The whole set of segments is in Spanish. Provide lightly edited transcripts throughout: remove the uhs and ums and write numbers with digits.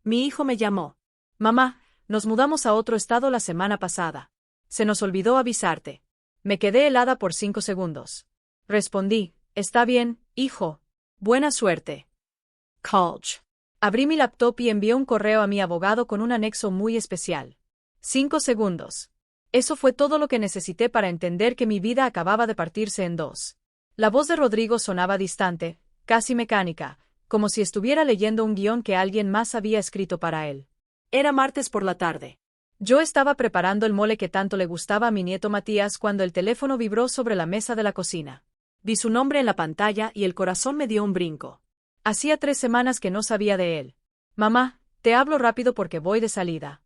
Mi hijo me llamó. Mamá, nos mudamos a otro estado la semana pasada. Se nos olvidó avisarte. Me quedé helada por 5 segundos. Respondí, está bien, hijo. Buena suerte. College. Abrí mi laptop y envié un correo a mi abogado con un anexo muy especial. 5 segundos. Eso fue todo lo que necesité para entender que mi vida acababa de partirse en dos. La voz de Rodrigo sonaba distante, casi mecánica, como si estuviera leyendo un guión que alguien más había escrito para él. Era martes por la tarde. Yo estaba preparando el mole que tanto le gustaba a mi nieto Matías cuando el teléfono vibró sobre la mesa de la cocina. Vi su nombre en la pantalla y el corazón me dio un brinco. Hacía 3 semanas que no sabía de él. Mamá, te hablo rápido porque voy de salida.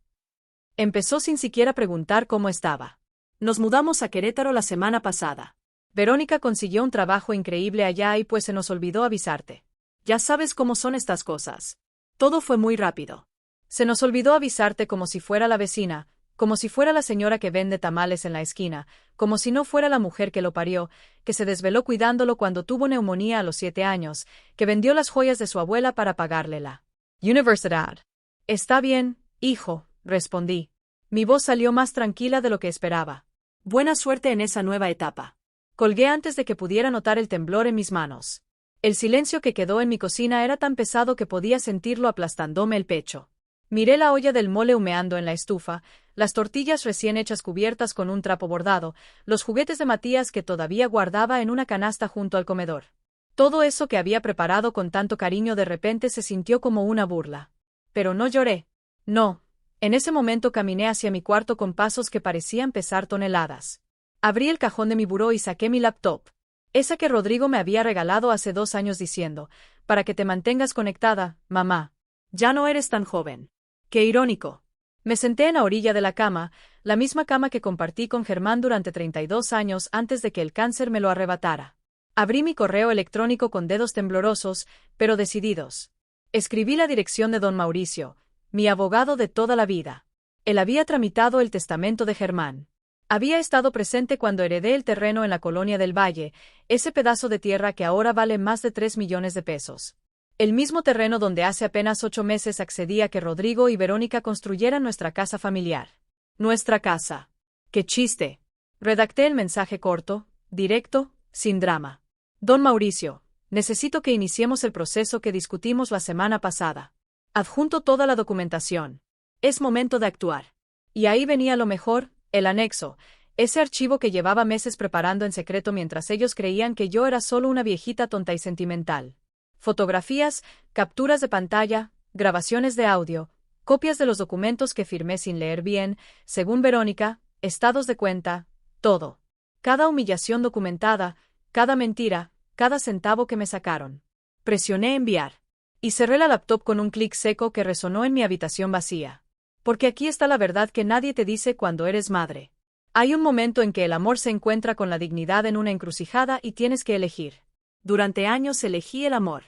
Empezó sin siquiera preguntar cómo estaba. Nos mudamos a Querétaro la semana pasada. Verónica consiguió un trabajo increíble allá y pues se nos olvidó avisarte. Ya sabes cómo son estas cosas. Todo fue muy rápido. Se nos olvidó avisarte como si fuera la vecina, como si fuera la señora que vende tamales en la esquina, como si no fuera la mujer que lo parió, que se desveló cuidándolo cuando tuvo neumonía a los 7 años, que vendió las joyas de su abuela para pagarle la universidad. Está bien, hijo, respondí. Mi voz salió más tranquila de lo que esperaba. Buena suerte en esa nueva etapa. Colgué antes de que pudiera notar el temblor en mis manos. El silencio que quedó en mi cocina era tan pesado que podía sentirlo aplastándome el pecho. Miré la olla del mole humeando en la estufa, las tortillas recién hechas cubiertas con un trapo bordado, los juguetes de Matías que todavía guardaba en una canasta junto al comedor. Todo eso que había preparado con tanto cariño de repente se sintió como una burla. Pero no lloré. No. En ese momento caminé hacia mi cuarto con pasos que parecían pesar toneladas. Abrí el cajón de mi buró y saqué mi laptop. Esa que Rodrigo me había regalado hace 2 años diciendo, para que te mantengas conectada, mamá. Ya no eres tan joven. Qué irónico. Me senté en la orilla de la cama, la misma cama que compartí con Germán durante 32 años antes de que el cáncer me lo arrebatara. Abrí mi correo electrónico con dedos temblorosos, pero decididos. Escribí la dirección de don Mauricio, mi abogado de toda la vida. Él había tramitado el testamento de Germán. Había estado presente cuando heredé el terreno en la colonia del Valle, ese pedazo de tierra que ahora vale más de 3 millones de pesos. El mismo terreno donde hace apenas 8 meses accedí a que Rodrigo y Verónica construyeran nuestra casa familiar. Nuestra casa. ¡Qué chiste! Redacté el mensaje corto, directo, sin drama. Don Mauricio, necesito que iniciemos el proceso que discutimos la semana pasada. Adjunto toda la documentación. Es momento de actuar. Y ahí venía lo mejor, el anexo, ese archivo que llevaba meses preparando en secreto mientras ellos creían que yo era solo una viejita tonta y sentimental. Fotografías, capturas de pantalla, grabaciones de audio, copias de los documentos que firmé sin leer bien, según Verónica, estados de cuenta, todo. Cada humillación documentada, cada mentira, cada centavo que me sacaron. Presioné enviar. Y cerré la laptop con un clic seco que resonó en mi habitación vacía. Porque aquí está la verdad que nadie te dice cuando eres madre. Hay un momento en que el amor se encuentra con la dignidad en una encrucijada y tienes que elegir. Durante años elegí el amor.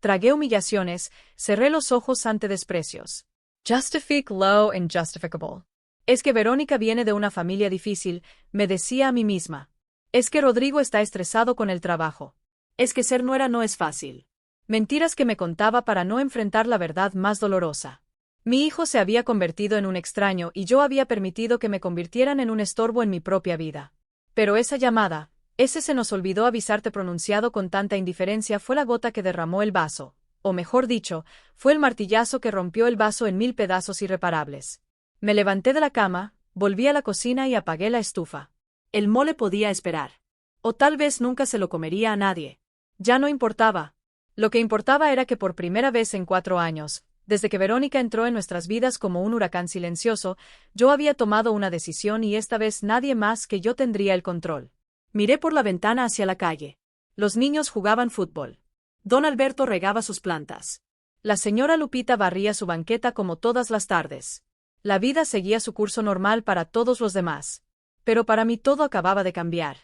Tragué humillaciones, cerré los ojos ante desprecios. Justific low and justificable. Es que Verónica viene de una familia difícil, me decía a mí misma. Es que Rodrigo está estresado con el trabajo. Es que ser nuera no es fácil. Mentiras que me contaba para no enfrentar la verdad más dolorosa. Mi hijo se había convertido en un extraño y yo había permitido que me convirtieran en un estorbo en mi propia vida. Pero esa llamada, ese se nos olvidó avisarte pronunciado con tanta indiferencia fue la gota que derramó el vaso, o mejor dicho, fue el martillazo que rompió el vaso en 1000 pedazos irreparables. Me levanté de la cama, volví a la cocina y apagué la estufa. El mole podía esperar. O tal vez nunca se lo comería a nadie. Ya no importaba. Lo que importaba era que por primera vez en 4 años, desde que Verónica entró en nuestras vidas como un huracán silencioso, yo había tomado una decisión y esta vez nadie más que yo tendría el control. Miré por la ventana hacia la calle. Los niños jugaban fútbol. Don Alberto regaba sus plantas. La señora Lupita barría su banqueta como todas las tardes. La vida seguía su curso normal para todos los demás. Pero para mí todo acababa de cambiar.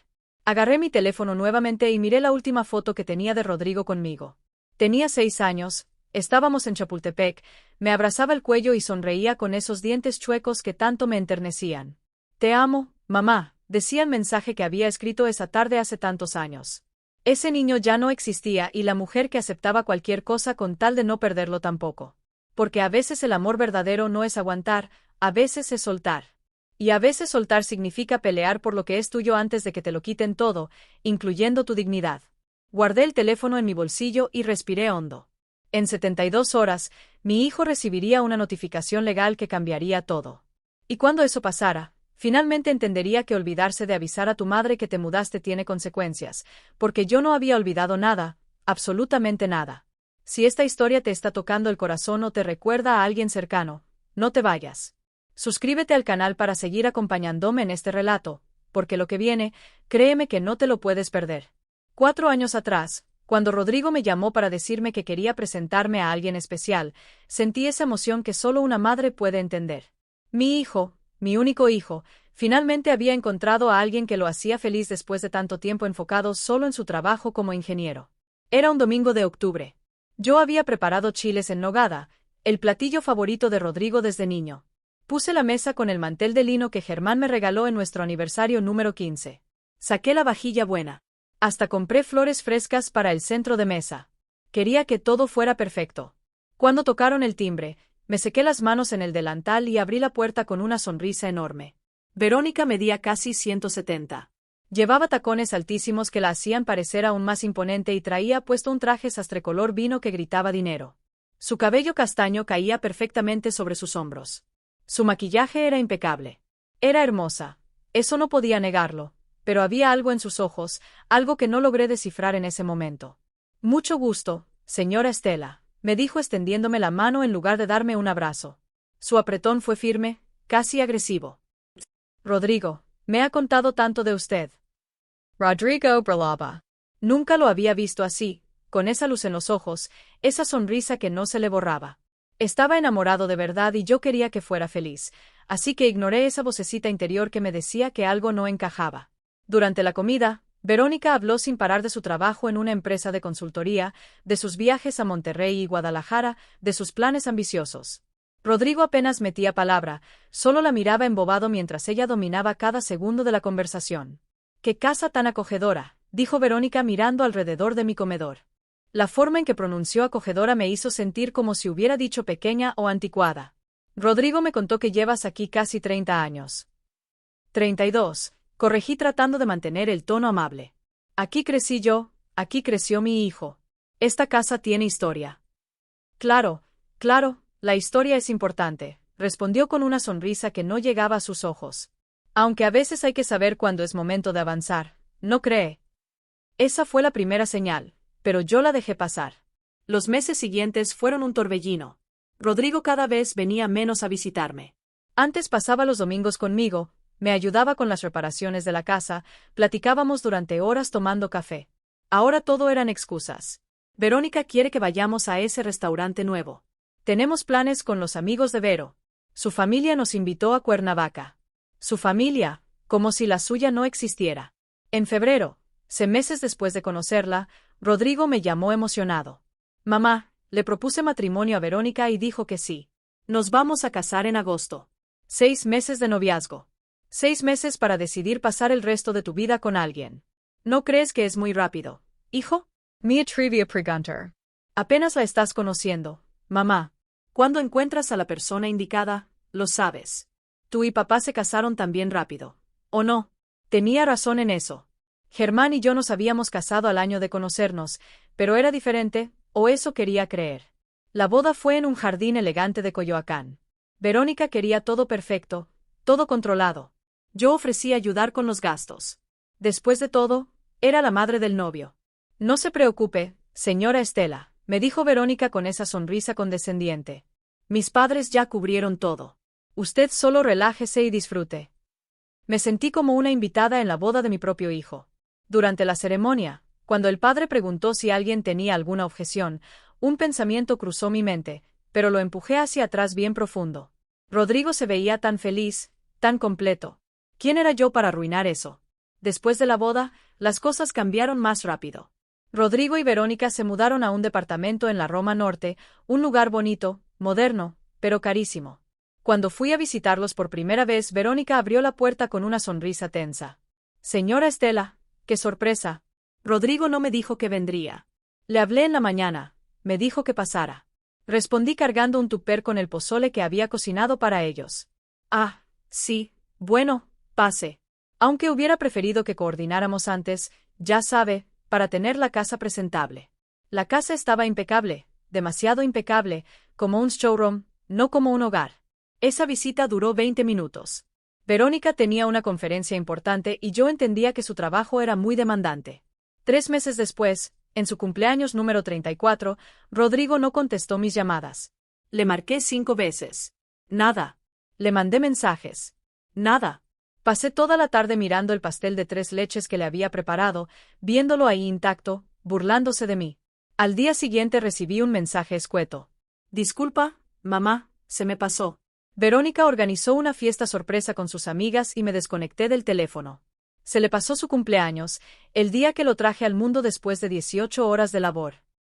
Agarré mi teléfono nuevamente y miré la última foto que tenía de Rodrigo conmigo. Tenía 6 años, estábamos en Chapultepec, me abrazaba el cuello y sonreía con esos dientes chuecos que tanto me enternecían. Te amo, mamá, decía el mensaje que había escrito esa tarde hace tantos años. Ese niño ya no existía y la mujer que aceptaba cualquier cosa con tal de no perderlo tampoco. porque a veces el amor verdadero no es aguantar, a veces es soltar. Y a veces soltar significa pelear por lo que es tuyo antes de que te lo quiten todo, incluyendo tu dignidad. Guardé el teléfono en mi bolsillo y respiré hondo. En 72 horas, mi hijo recibiría una notificación legal que cambiaría todo. Y cuando eso pasara, finalmente entendería que olvidarse de avisar a tu madre que te mudaste tiene consecuencias, porque yo no había olvidado nada, absolutamente nada. Si esta historia te está tocando el corazón o te recuerda a alguien cercano, no te vayas. Suscríbete al canal para seguir acompañándome en este relato, porque lo que viene, créeme que no te lo puedes perder. 4 años atrás, cuando Rodrigo me llamó para decirme que quería presentarme a alguien especial, sentí esa emoción que solo una madre puede entender. Mi hijo, mi único hijo, finalmente había encontrado a alguien que lo hacía feliz después de tanto tiempo enfocado solo en su trabajo como ingeniero. Era un domingo de octubre. Yo había preparado chiles en nogada, el platillo favorito de Rodrigo desde niño. Puse la mesa con el mantel de lino que Germán me regaló en nuestro aniversario número 15. Saqué la vajilla buena. Hasta compré flores frescas para el centro de mesa. Quería que todo fuera perfecto. Cuando tocaron el timbre, me sequé las manos en el delantal y abrí la puerta con una sonrisa enorme. Verónica medía casi 170. Llevaba tacones altísimos que la hacían parecer aún más imponente y traía puesto un traje sastre color vino que gritaba dinero. Su cabello castaño caía perfectamente sobre sus hombros. Su maquillaje era impecable. Era hermosa. Eso no podía negarlo, pero había algo en sus ojos, algo que no logré descifrar en ese momento. Mucho gusto, señora Estela, me dijo extendiéndome la mano en lugar de darme un abrazo. Su apretón fue firme, casi agresivo. Rodrigo, me ha contado tanto de usted. Rodrigo brillaba. Nunca lo había visto así, con esa luz en los ojos, esa sonrisa que no se le borraba. Estaba enamorado de verdad y yo quería que fuera feliz, así que ignoré esa vocecita interior que me decía que algo no encajaba. Durante la comida, Verónica habló sin parar de su trabajo en una empresa de consultoría, de sus viajes a Monterrey y Guadalajara, de sus planes ambiciosos. Rodrigo apenas metía palabra, solo la miraba embobado mientras ella dominaba cada segundo de la conversación. «¡Qué casa tan acogedora!», dijo Verónica mirando alrededor de mi comedor. La forma en que pronunció acogedora me hizo sentir como si hubiera dicho pequeña o anticuada. Rodrigo me contó que llevas aquí casi 30 años. 32, corregí tratando de mantener el tono amable. Aquí crecí yo, aquí creció mi hijo. Esta casa tiene historia. Claro, claro, la historia es importante, respondió con una sonrisa que no llegaba a sus ojos. Aunque a veces hay que saber cuándo es momento de avanzar, ¿no cree? Esa fue la primera señal, pero yo la dejé pasar. Los meses siguientes fueron un torbellino. Rodrigo cada vez venía menos a visitarme. Antes pasaba los domingos conmigo, me ayudaba con las reparaciones de la casa, platicábamos durante horas tomando café. Ahora todo eran excusas. Verónica quiere que vayamos a ese restaurante nuevo. Tenemos planes con los amigos de Vero. Su familia nos invitó a Cuernavaca. Su familia, como si la suya no existiera. En febrero, meses después de conocerla, Rodrigo me llamó emocionado. Mamá, le propuse matrimonio a Verónica y dijo que sí. Nos vamos a casar en agosto. 6 meses de noviazgo. 6 meses para decidir pasar el resto de tu vida con alguien. ¿No crees que es muy rápido, hijo? Me atreví a preguntar. Apenas la estás conociendo, mamá. Cuando encuentras a la persona indicada, lo sabes. Tú y papá se casaron también rápido. ¿O no? Tenía razón en eso. Germán y yo nos habíamos casado al año de conocernos, pero era diferente, o eso quería creer. La boda fue en un jardín elegante de Coyoacán. Verónica quería todo perfecto, todo controlado. Yo ofrecí ayudar con los gastos. Después de todo, era la madre del novio. No se preocupe, señora Estela, me dijo Verónica con esa sonrisa condescendiente. Mis padres ya cubrieron todo. Usted solo relájese y disfrute. Me sentí como una invitada en la boda de mi propio hijo. Durante la ceremonia, cuando el padre preguntó si alguien tenía alguna objeción, un pensamiento cruzó mi mente, pero lo empujé hacia atrás bien profundo. Rodrigo se veía tan feliz, tan completo. ¿Quién era yo para arruinar eso? Después de la boda, las cosas cambiaron más rápido. Rodrigo y Verónica se mudaron a un departamento en la Roma Norte, un lugar bonito, moderno, pero carísimo. Cuando fui a visitarlos por primera vez, Verónica abrió la puerta con una sonrisa tensa. Señora Estela, ¡qué sorpresa! Rodrigo no me dijo que vendría. Le hablé en la mañana, me dijo que pasara. Respondí cargando un tupper con el pozole que había cocinado para ellos. Ah, sí, bueno, pase. Aunque hubiera preferido que coordináramos antes, ya sabe, para tener la casa presentable. La casa estaba impecable, demasiado impecable, como un showroom, no como un hogar. Esa visita duró 20 minutos. Verónica tenía una conferencia importante y yo entendía que su trabajo era muy demandante. 3 meses después, en su cumpleaños número 34, Rodrigo no contestó mis llamadas. Le marqué 5 veces. Nada. Le mandé mensajes. Nada. Pasé toda la tarde mirando el pastel de 3 leches que le había preparado, viéndolo ahí intacto, burlándose de mí. Al día siguiente recibí un mensaje escueto. Disculpa, mamá, se me pasó. Verónica organizó una fiesta sorpresa con sus amigas y me desconecté del teléfono. Se le pasó su cumpleaños, el día que lo traje al mundo después de 18 horas de labor.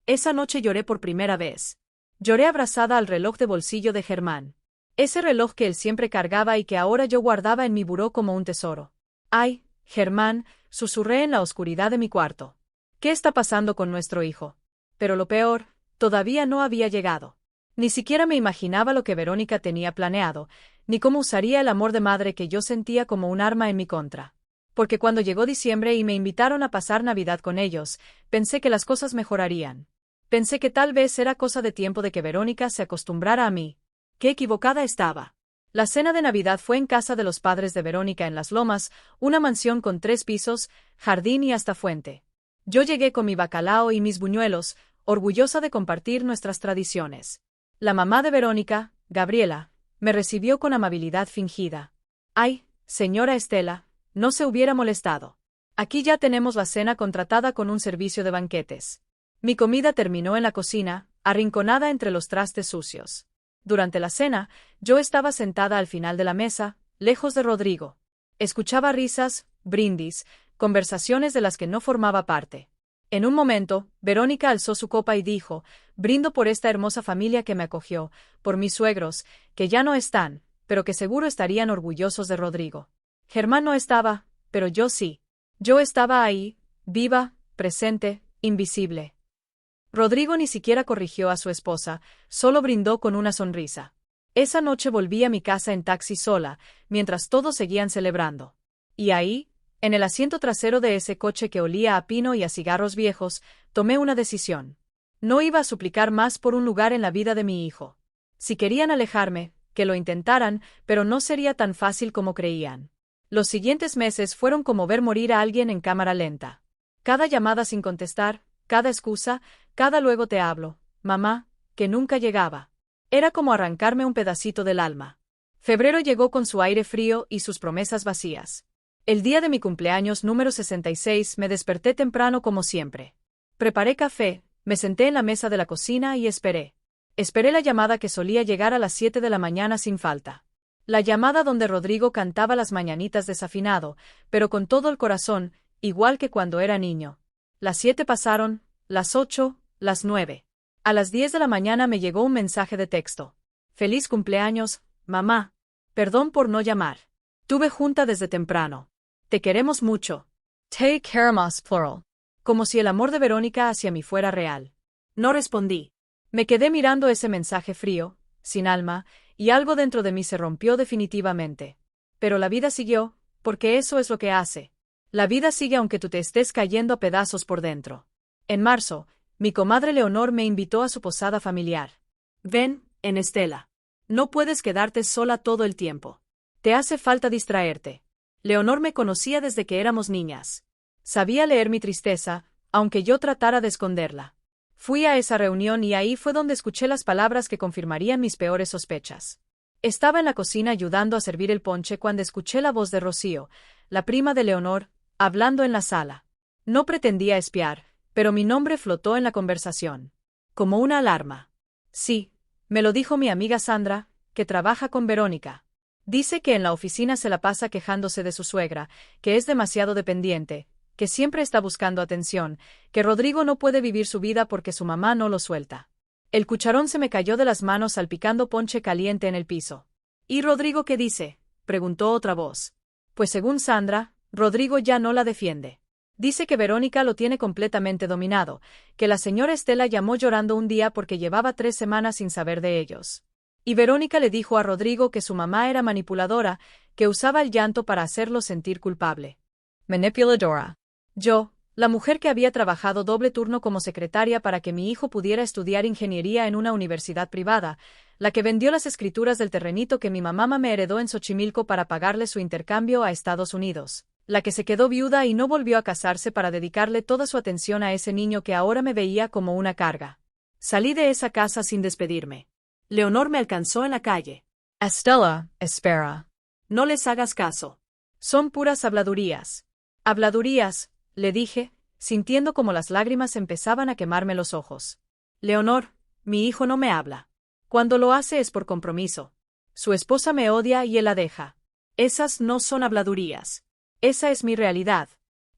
Esa noche lloré por primera vez. Lloré abrazada al reloj de bolsillo de Germán. Ese reloj que él siempre cargaba y que ahora yo guardaba en mi buró como un tesoro. Ay, Germán, susurré en la oscuridad de mi cuarto. ¿Qué está pasando con nuestro hijo? Pero lo peor, todavía no había llegado. Ni siquiera me imaginaba lo que Verónica tenía planeado, ni cómo usaría el amor de madre que yo sentía como un arma en mi contra. Porque cuando llegó diciembre y me invitaron a pasar Navidad con ellos, pensé que las cosas mejorarían. Pensé que tal vez era cosa de tiempo de que Verónica se acostumbrara a mí. Qué equivocada estaba. La cena de Navidad fue en casa de los padres de Verónica en Las Lomas, una mansión con 3 pisos, jardín y hasta fuente. Yo llegué con mi bacalao y mis buñuelos, orgullosa de compartir nuestras tradiciones. La mamá de Verónica, Gabriela, me recibió con amabilidad fingida. Ay, señora Estela, no se hubiera molestado. Aquí ya tenemos la cena contratada con un servicio de banquetes. Mi comida terminó en la cocina, arrinconada entre los trastes sucios. Durante la cena, yo estaba sentada al final de la mesa, lejos de Rodrigo. Escuchaba risas, brindis, conversaciones de las que no formaba parte. En un momento, Verónica alzó su copa y dijo: brindo por esta hermosa familia que me acogió, por mis suegros, que ya no están, pero que seguro estarían orgullosos de Rodrigo. Germán no estaba, pero yo sí. Yo estaba ahí, viva, presente, invisible. Rodrigo ni siquiera corrigió a su esposa, solo brindó con una sonrisa. Esa noche volví a mi casa en taxi sola, mientras todos seguían celebrando. Y ahí, en el asiento trasero de ese coche que olía a pino y a cigarros viejos, tomé una decisión. No iba a suplicar más por un lugar en la vida de mi hijo. Si querían alejarme, que lo intentaran, pero no sería tan fácil como creían. Los siguientes meses fueron como ver morir a alguien en cámara lenta. Cada llamada sin contestar, cada excusa, cada luego te hablo, mamá, que nunca llegaba. Era como arrancarme un pedacito del alma. Febrero llegó con su aire frío y sus promesas vacías. El día de mi cumpleaños número 66 me desperté temprano como siempre. Preparé café, me senté en la mesa de la cocina y esperé. Esperé la llamada que solía llegar a las 7 de la mañana sin falta. La llamada donde Rodrigo cantaba las mañanitas desafinado, pero con todo el corazón, igual que cuando era niño. Las 7 pasaron, las 8, las 9. A las 10 de la mañana me llegó un mensaje de texto. Feliz cumpleaños, mamá. Perdón por no llamar. Tuve junta desde temprano. Te queremos mucho. Te queremos, plural. Como si el amor de Verónica hacia mí fuera real. No respondí. Me quedé mirando ese mensaje frío, sin alma, y algo dentro de mí se rompió definitivamente. Pero la vida siguió, porque eso es lo que hace. La vida sigue aunque tú te estés cayendo a pedazos por dentro. En marzo, mi comadre Leonor me invitó a su posada familiar. Ven, en Estela. No puedes quedarte sola todo el tiempo. Te hace falta distraerte. Leonor me conocía desde que éramos niñas. Sabía leer mi tristeza, aunque yo tratara de esconderla. Fui a esa reunión y ahí fue donde escuché las palabras que confirmarían mis peores sospechas. Estaba en la cocina ayudando a servir el ponche cuando escuché la voz de Rocío, la prima de Leonor, hablando en la sala. No pretendía espiar, pero mi nombre flotó en la conversación. Como una alarma. Sí, me lo dijo mi amiga Sandra, que trabaja con Verónica. Dice que en la oficina se la pasa quejándose de su suegra, que es demasiado dependiente, que siempre está buscando atención, que Rodrigo no puede vivir su vida porque su mamá no lo suelta. El cucharón se me cayó de las manos salpicando ponche caliente en el piso. ¿Y Rodrigo qué dice?, preguntó otra voz. Pues según Sandra, Rodrigo ya no la defiende. Dice que Verónica lo tiene completamente dominado, que la señora Estela llamó llorando un día porque llevaba 3 semanas sin saber de ellos. Y Verónica le dijo a Rodrigo que su mamá era manipuladora, que usaba el llanto para hacerlo sentir culpable. Manipuladora. Yo, la mujer que había trabajado doble turno como secretaria para que mi hijo pudiera estudiar ingeniería en una universidad privada, la que vendió las escrituras del terrenito que mi mamá me heredó en Xochimilco para pagarle su intercambio a Estados Unidos, la que se quedó viuda y no volvió a casarse para dedicarle toda su atención a ese niño que ahora me veía como una carga. Salí de esa casa sin despedirme. Leonor me alcanzó en la calle. Estela, espera. No les hagas caso. Son puras habladurías. Habladurías, le dije, sintiendo como las lágrimas empezaban a quemarme los ojos. Leonor, mi hijo no me habla. Cuando lo hace es por compromiso. Su esposa me odia y él la deja. Esas no son habladurías. Esa es mi realidad.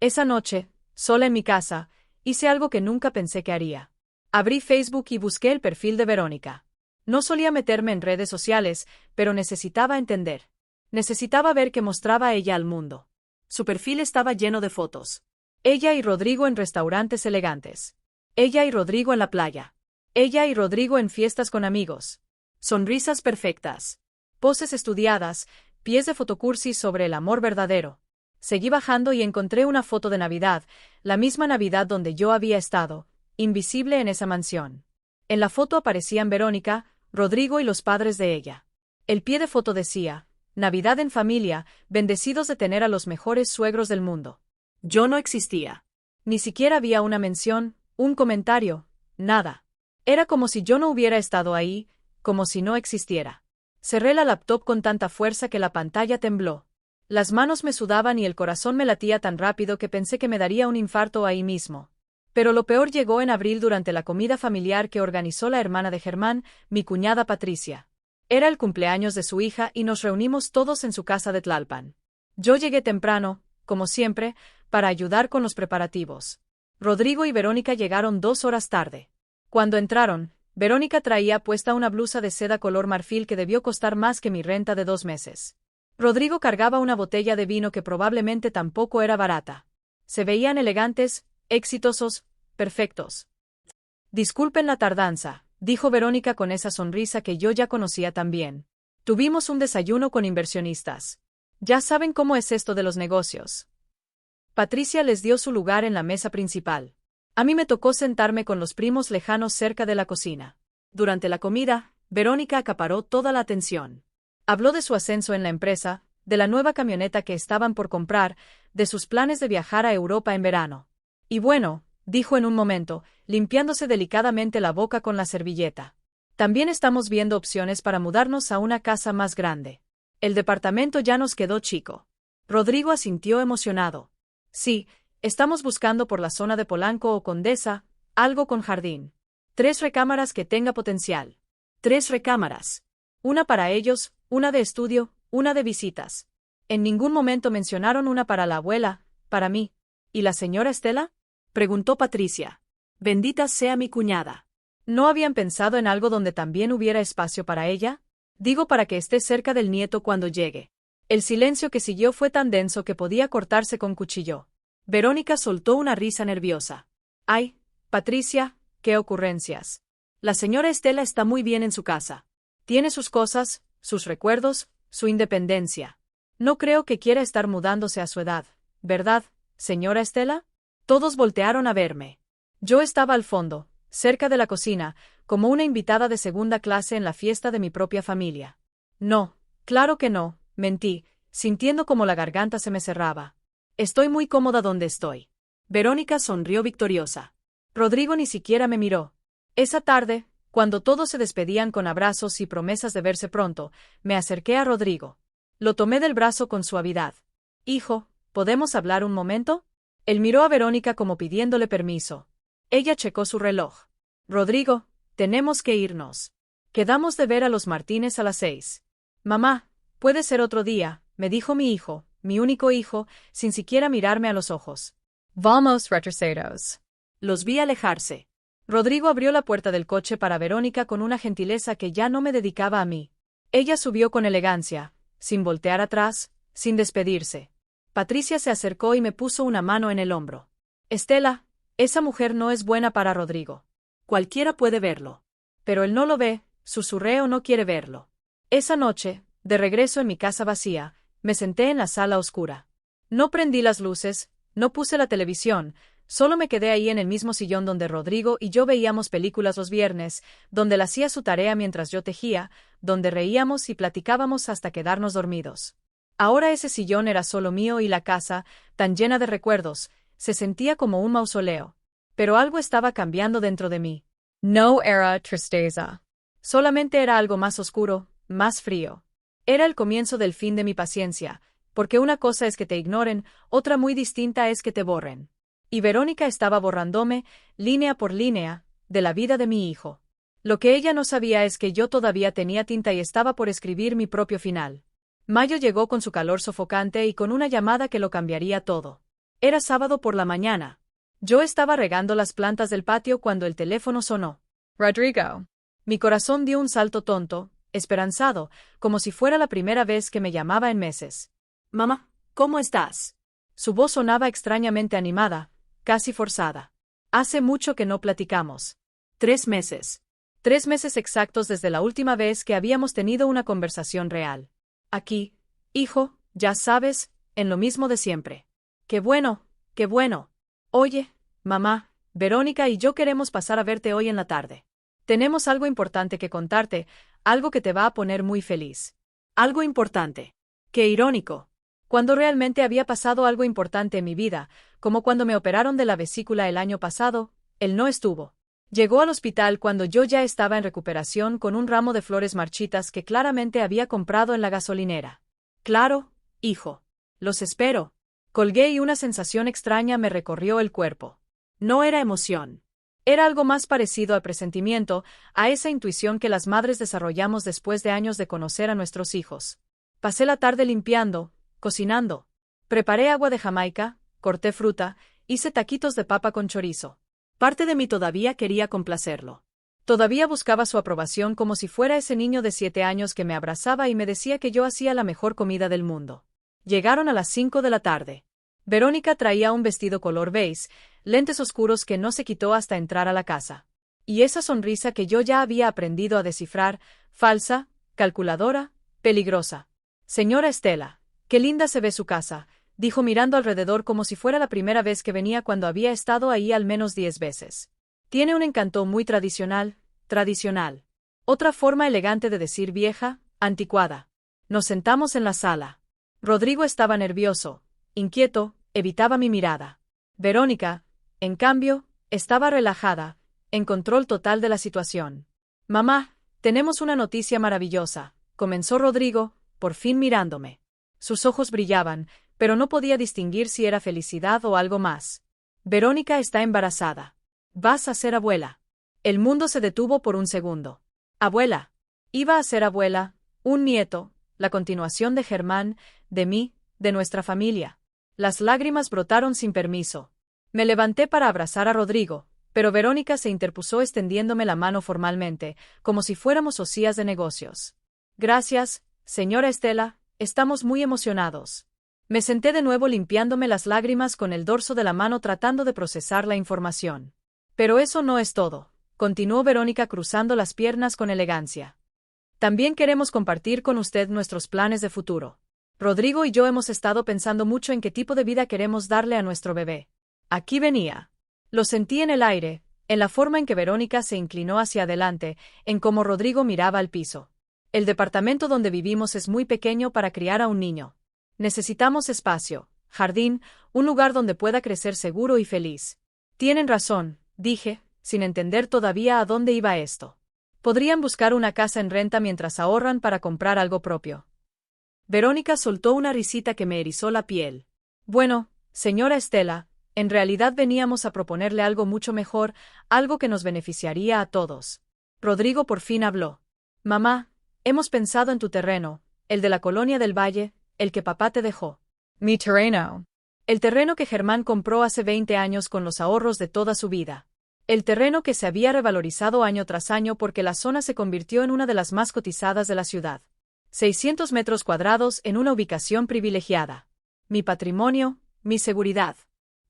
Esa noche, sola en mi casa, hice algo que nunca pensé que haría. Abrí Facebook y busqué el perfil de Verónica. No solía meterme en redes sociales, pero necesitaba entender. Necesitaba ver qué mostraba ella al mundo. Su perfil estaba lleno de fotos. Ella y Rodrigo en restaurantes elegantes. Ella y Rodrigo en la playa. Ella y Rodrigo en fiestas con amigos. Sonrisas perfectas. Poses estudiadas, pies de fotocursis sobre el amor verdadero. Seguí bajando y encontré una foto de Navidad, la misma Navidad donde yo había estado, invisible en esa mansión. En la foto aparecían Verónica, Rodrigo y los padres de ella. El pie de foto decía, Navidad en familia, bendecidos de tener a los mejores suegros del mundo. Yo no existía. Ni siquiera había una mención, un comentario, nada. Era como si yo no hubiera estado ahí, como si no existiera. Cerré la laptop con tanta fuerza que la pantalla tembló. Las manos me sudaban y el corazón me latía tan rápido que pensé que me daría un infarto ahí mismo. Pero lo peor llegó en abril durante la comida familiar que organizó la hermana de Germán, mi cuñada Patricia. Era el cumpleaños de su hija y nos reunimos todos en su casa de Tlalpan. Yo llegué temprano, como siempre, para ayudar con los preparativos. Rodrigo y Verónica llegaron 2 horas tarde. Cuando entraron, Verónica traía puesta una blusa de seda color marfil que debió costar más que mi renta de 2 meses. Rodrigo cargaba una botella de vino que probablemente tampoco era barata. Se veían elegantes, exitosos, perfectos. Disculpen la tardanza, dijo Verónica con esa sonrisa que yo ya conocía tan bien. Tuvimos un desayuno con inversionistas. Ya saben cómo es esto de los negocios. Patricia les dio su lugar en la mesa principal. A mí me tocó sentarme con los primos lejanos cerca de la cocina. Durante la comida, Verónica acaparó toda la atención. Habló de su ascenso en la empresa, de la nueva camioneta que estaban por comprar, de sus planes de viajar a Europa en verano. Y bueno, dijo en un momento, limpiándose delicadamente la boca con la servilleta. También estamos viendo opciones para mudarnos a una casa más grande. El departamento ya nos quedó chico. Rodrigo asintió emocionado. Sí, estamos buscando por la zona de Polanco o Condesa, algo con jardín. 3 recámaras que tenga potencial. 3 recámaras. Una para ellos, una de estudio, una de visitas. En ningún momento mencionaron una para la abuela, para mí. ¿Y la señora Estela? Preguntó Patricia. Bendita sea mi cuñada. ¿No habían pensado en algo donde también hubiera espacio para ella? Digo para que esté cerca del nieto cuando llegue. El silencio que siguió fue tan denso que podía cortarse con cuchillo. Verónica soltó una risa nerviosa. Ay, Patricia, qué ocurrencias. La señora Estela está muy bien en su casa. Tiene sus cosas, sus recuerdos, su independencia. No creo que quiera estar mudándose a su edad, ¿verdad, señora Estela? Todos voltearon a verme. Yo estaba al fondo, cerca de la cocina, como una invitada de segunda clase en la fiesta de mi propia familia. No, claro que no, mentí, sintiendo como la garganta se me cerraba. Estoy muy cómoda donde estoy. Verónica sonrió victoriosa. Rodrigo ni siquiera me miró. Esa tarde, cuando todos se despedían con abrazos y promesas de verse pronto, me acerqué a Rodrigo. Lo tomé del brazo con suavidad. Hijo, ¿podemos hablar un momento? Él miró a Verónica como pidiéndole permiso. Ella checó su reloj. Rodrigo, tenemos que irnos. Quedamos de ver a los Martínez a las 6. Mamá, puede ser otro día, me dijo mi hijo, mi único hijo, sin siquiera mirarme a los ojos. Vamos, retrocedos. Los vi alejarse. Rodrigo abrió la puerta del coche para Verónica con una gentileza que ya no me dedicaba a mí. Ella subió con elegancia, sin voltear atrás, sin despedirse. Patricia se acercó y me puso una mano en el hombro. Estela, esa mujer no es buena para Rodrigo. Cualquiera puede verlo. Pero él no lo ve, susurré o no quiere verlo. Esa noche, de regreso en mi casa vacía, me senté en la sala oscura. No prendí las luces, no puse la televisión, solo me quedé ahí en el mismo sillón donde Rodrigo y yo veíamos películas los viernes, donde él hacía su tarea mientras yo tejía, donde reíamos y platicábamos hasta quedarnos dormidos. Ahora ese sillón era solo mío y la casa, tan llena de recuerdos, se sentía como un mausoleo. Pero algo estaba cambiando dentro de mí. No era tristeza. Solamente era algo más oscuro, más frío. Era el comienzo del fin de mi paciencia, porque una cosa es que te ignoren, otra muy distinta es que te borren. Y Verónica estaba borrándome, línea por línea, de la vida de mi hijo. Lo que ella no sabía es que yo todavía tenía tinta y estaba por escribir mi propio final. Mayo llegó con su calor sofocante y con una llamada que lo cambiaría todo. Era sábado por la mañana. Yo estaba regando las plantas del patio cuando el teléfono sonó. Rodrigo. Mi corazón dio un salto tonto, esperanzado, como si fuera la primera vez que me llamaba en meses. Mamá, ¿cómo estás? Su voz sonaba extrañamente animada, casi forzada. Hace mucho que no platicamos. 3 meses. 3 meses exactos desde la última vez que habíamos tenido una conversación real. Aquí, hijo, ya sabes, en lo mismo de siempre. Qué bueno, qué bueno. Oye, mamá, Verónica y yo queremos pasar a verte hoy en la tarde. Tenemos algo importante que contarte, algo que te va a poner muy feliz. Algo importante. Qué irónico. Cuando realmente había pasado algo importante en mi vida, como cuando me operaron de la vesícula el año pasado, él no estuvo. Llegó al hospital cuando yo ya estaba en recuperación con un ramo de flores marchitas que claramente había comprado en la gasolinera. Claro, hijo. Los espero. Colgué y una sensación extraña me recorrió el cuerpo. No era emoción. Era algo más parecido al presentimiento, a esa intuición que las madres desarrollamos después de años de conocer a nuestros hijos. Pasé la tarde limpiando, cocinando. Preparé agua de Jamaica, corté fruta, hice taquitos de papa con chorizo. Parte de mí todavía quería complacerlo. Todavía buscaba su aprobación como si fuera ese niño de 7 años que me abrazaba y me decía que yo hacía la mejor comida del mundo. Llegaron a las 5 de la tarde. Verónica traía un vestido color beige, lentes oscuros que no se quitó hasta entrar a la casa. Y esa sonrisa que yo ya había aprendido a descifrar, falsa, calculadora, peligrosa. Señora Estela, qué linda se ve su casa, dijo mirando alrededor como si fuera la primera vez que venía cuando había estado ahí al menos 10 veces. Tiene un encanto muy tradicional, tradicional. Otra forma elegante de decir vieja, anticuada. Nos sentamos en la sala. Rodrigo estaba nervioso, inquieto, evitaba mi mirada. Verónica, en cambio, estaba relajada, en control total de la situación. Mamá, tenemos una noticia maravillosa, comenzó Rodrigo, por fin mirándome. Sus ojos brillaban, pero no podía distinguir si era felicidad o algo más. Verónica está embarazada. Vas a ser abuela. El mundo se detuvo por un segundo. Abuela. Iba a ser abuela, un nieto, la continuación de Germán, de mí, de nuestra familia. Las lágrimas brotaron sin permiso. Me levanté para abrazar a Rodrigo, pero Verónica se interpuso extendiéndome la mano formalmente, como si fuéramos socias de negocios. Gracias, señora Estela, estamos muy emocionados. Me senté de nuevo limpiándome las lágrimas con el dorso de la mano tratando de procesar la información. Pero eso no es todo, continuó Verónica cruzando las piernas con elegancia. También queremos compartir con usted nuestros planes de futuro. Rodrigo y yo hemos estado pensando mucho en qué tipo de vida queremos darle a nuestro bebé. Aquí venía. Lo sentí en el aire, en la forma en que Verónica se inclinó hacia adelante, en cómo Rodrigo miraba al piso. El departamento donde vivimos es muy pequeño para criar a un niño. Necesitamos espacio, jardín, un lugar donde pueda crecer seguro y feliz. Tienen razón, dije, sin entender todavía a dónde iba esto. Podrían buscar una casa en renta mientras ahorran para comprar algo propio. Verónica soltó una risita que me erizó la piel. Bueno, señora Estela, en realidad veníamos a proponerle algo mucho mejor, algo que nos beneficiaría a todos. Rodrigo por fin habló. Mamá, hemos pensado en tu terreno, el de la colonia del Valle, el que papá te dejó. Mi terreno. El terreno que Germán compró hace 20 años con los ahorros de toda su vida. El terreno que se había revalorizado año tras año porque la zona se convirtió en una de las más cotizadas de la ciudad. 600 metros cuadrados en una ubicación privilegiada. Mi patrimonio, mi seguridad.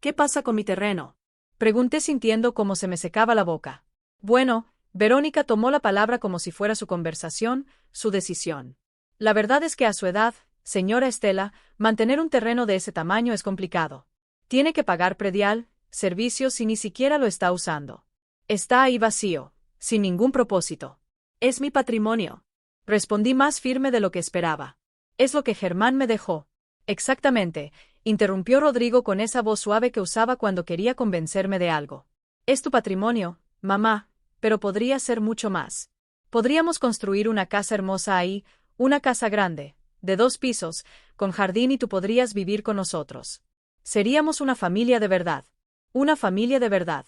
¿Qué pasa con mi terreno? Pregunté sintiendo cómo se me secaba la boca. Bueno, Verónica tomó la palabra como si fuera su conversación, su decisión. La verdad es que a su edad, señora Estela, mantener un terreno de ese tamaño es complicado. Tiene que pagar predial, servicios y ni siquiera lo está usando. Está ahí vacío, sin ningún propósito. Es mi patrimonio. Respondí más firme de lo que esperaba. Es lo que Germán me dejó. Exactamente, interrumpió Rodrigo con esa voz suave que usaba cuando quería convencerme de algo. Es tu patrimonio, mamá, pero podría ser mucho más. Podríamos construir una casa hermosa ahí, una casa grande, de 2 pisos, con jardín y tú podrías vivir con nosotros. Seríamos una familia de verdad. Una familia de verdad.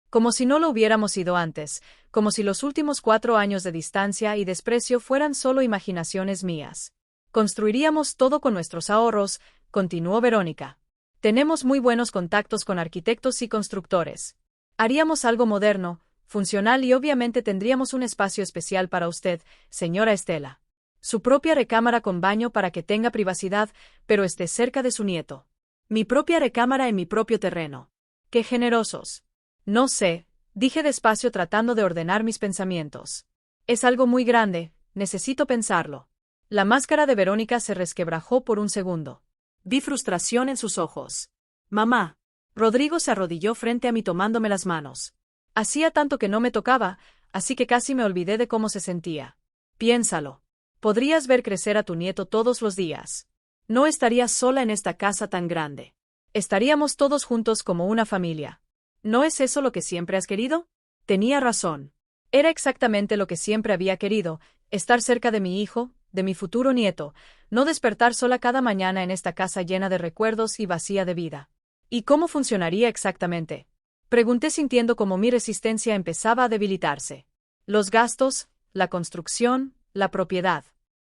Como si no lo hubiéramos ido antes, como si los últimos 4 años de distancia y desprecio fueran solo imaginaciones mías. Construiríamos todo con nuestros ahorros, continuó Verónica. Tenemos muy buenos contactos con arquitectos y constructores. Haríamos algo moderno, funcional y obviamente tendríamos un espacio especial para usted, señora Estela. Su propia recámara con baño para que tenga privacidad, pero esté cerca de su nieto. Mi propia recámara en mi propio terreno. ¡Qué generosos! No sé, dije despacio tratando de ordenar mis pensamientos. Es algo muy grande, necesito pensarlo. La máscara de Verónica se resquebrajó por un segundo. Vi frustración en sus ojos. Mamá. Rodrigo se arrodilló frente a mí tomándome las manos. Hacía tanto que no me tocaba, así que casi me olvidé de cómo se sentía. Piénsalo. Podrías ver crecer a tu nieto todos los días. No estarías sola en esta casa tan grande. Estaríamos todos juntos como una familia. ¿No es eso lo que siempre has querido? Tenía razón. Era exactamente lo que siempre había querido, estar cerca de mi hijo, de mi futuro nieto, no despertar sola cada mañana en esta casa llena de recuerdos y vacía de vida. ¿Y cómo funcionaría exactamente? Pregunté sintiendo como mi resistencia empezaba a debilitarse. Los gastos, la construcción, la propiedad.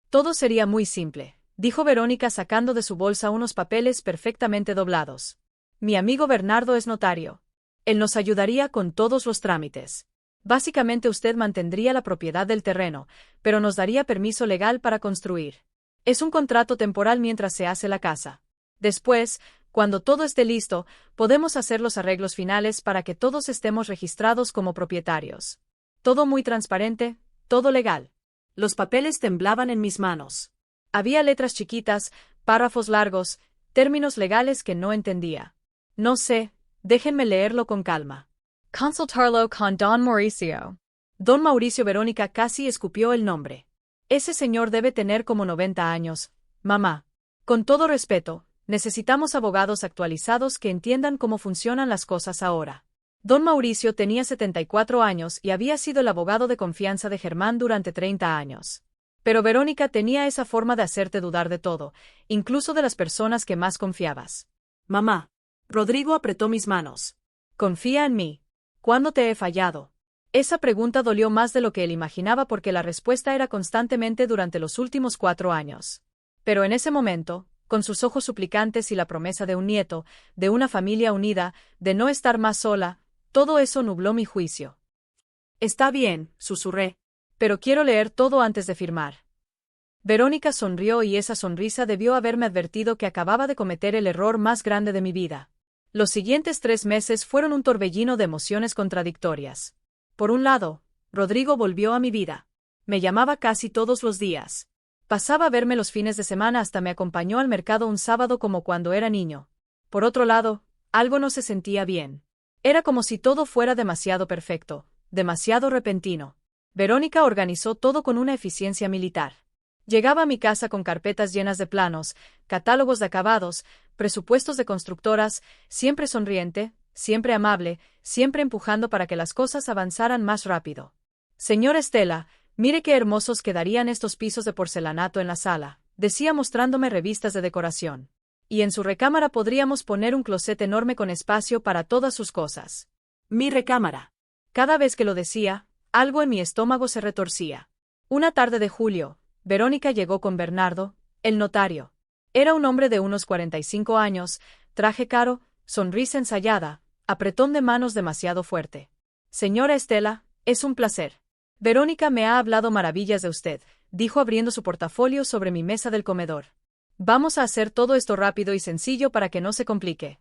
Todo sería muy simple, dijo Verónica sacando de su bolsa unos papeles perfectamente doblados. Mi amigo Bernardo es notario. Él nos ayudaría con todos los trámites. Básicamente usted mantendría la propiedad del terreno, pero nos daría permiso legal para construir. Es un contrato temporal mientras se hace la casa. Después, cuando todo esté listo, podemos hacer los arreglos finales para que todos estemos registrados como propietarios. Todo muy transparente, todo legal. Los papeles temblaban en mis manos. Había letras chiquitas, párrafos largos, términos legales que no entendía. No sé. Déjenme leerlo con calma. Consultarlo con Don Mauricio. Don Mauricio. Verónica casi escupió el nombre. Ese señor debe tener como 90 años, mamá. Con todo respeto, necesitamos abogados actualizados que entiendan cómo funcionan las cosas ahora. Don Mauricio tenía 74 años y había sido el abogado de confianza de Germán durante 30 años. Pero Verónica tenía esa forma de hacerte dudar de todo, incluso de las personas que más confiabas. Mamá. Rodrigo apretó mis manos. Confía en mí. ¿Cuándo te he fallado? Esa pregunta dolió más de lo que él imaginaba porque la respuesta era constantemente durante los últimos 4 años. Pero en ese momento, con sus ojos suplicantes y la promesa de un nieto, de una familia unida, de no estar más sola, todo eso nubló mi juicio. Está bien, susurré. Pero quiero leer todo antes de firmar. Verónica sonrió y esa sonrisa debió haberme advertido que acababa de cometer el error más grande de mi vida. Los siguientes 3 meses fueron un torbellino de emociones contradictorias. Por un lado, Rodrigo volvió a mi vida. Me llamaba casi todos los días. Pasaba a verme los fines de semana hasta me acompañó al mercado un sábado como cuando era niño. Por otro lado, algo no se sentía bien. Era como si todo fuera demasiado perfecto, demasiado repentino. Verónica organizó todo con una eficiencia militar. Llegaba a mi casa con carpetas llenas de planos, catálogos de acabados, presupuestos de constructoras, siempre sonriente, siempre amable, siempre empujando para que las cosas avanzaran más rápido. Señor Estela, mire qué hermosos quedarían estos pisos de porcelanato en la sala, decía mostrándome revistas de decoración. Y en su recámara podríamos poner un closet enorme con espacio para todas sus cosas. Mi recámara. Cada vez que lo decía, algo en mi estómago se retorcía. Una tarde de julio, Verónica llegó con Bernardo, el notario. Era un hombre de unos 45 años, traje caro, sonrisa ensayada, apretón de manos demasiado fuerte. Señora Estela, es un placer. Verónica me ha hablado maravillas de usted, dijo abriendo su portafolio sobre mi mesa del comedor. Vamos a hacer todo esto rápido y sencillo para que no se complique.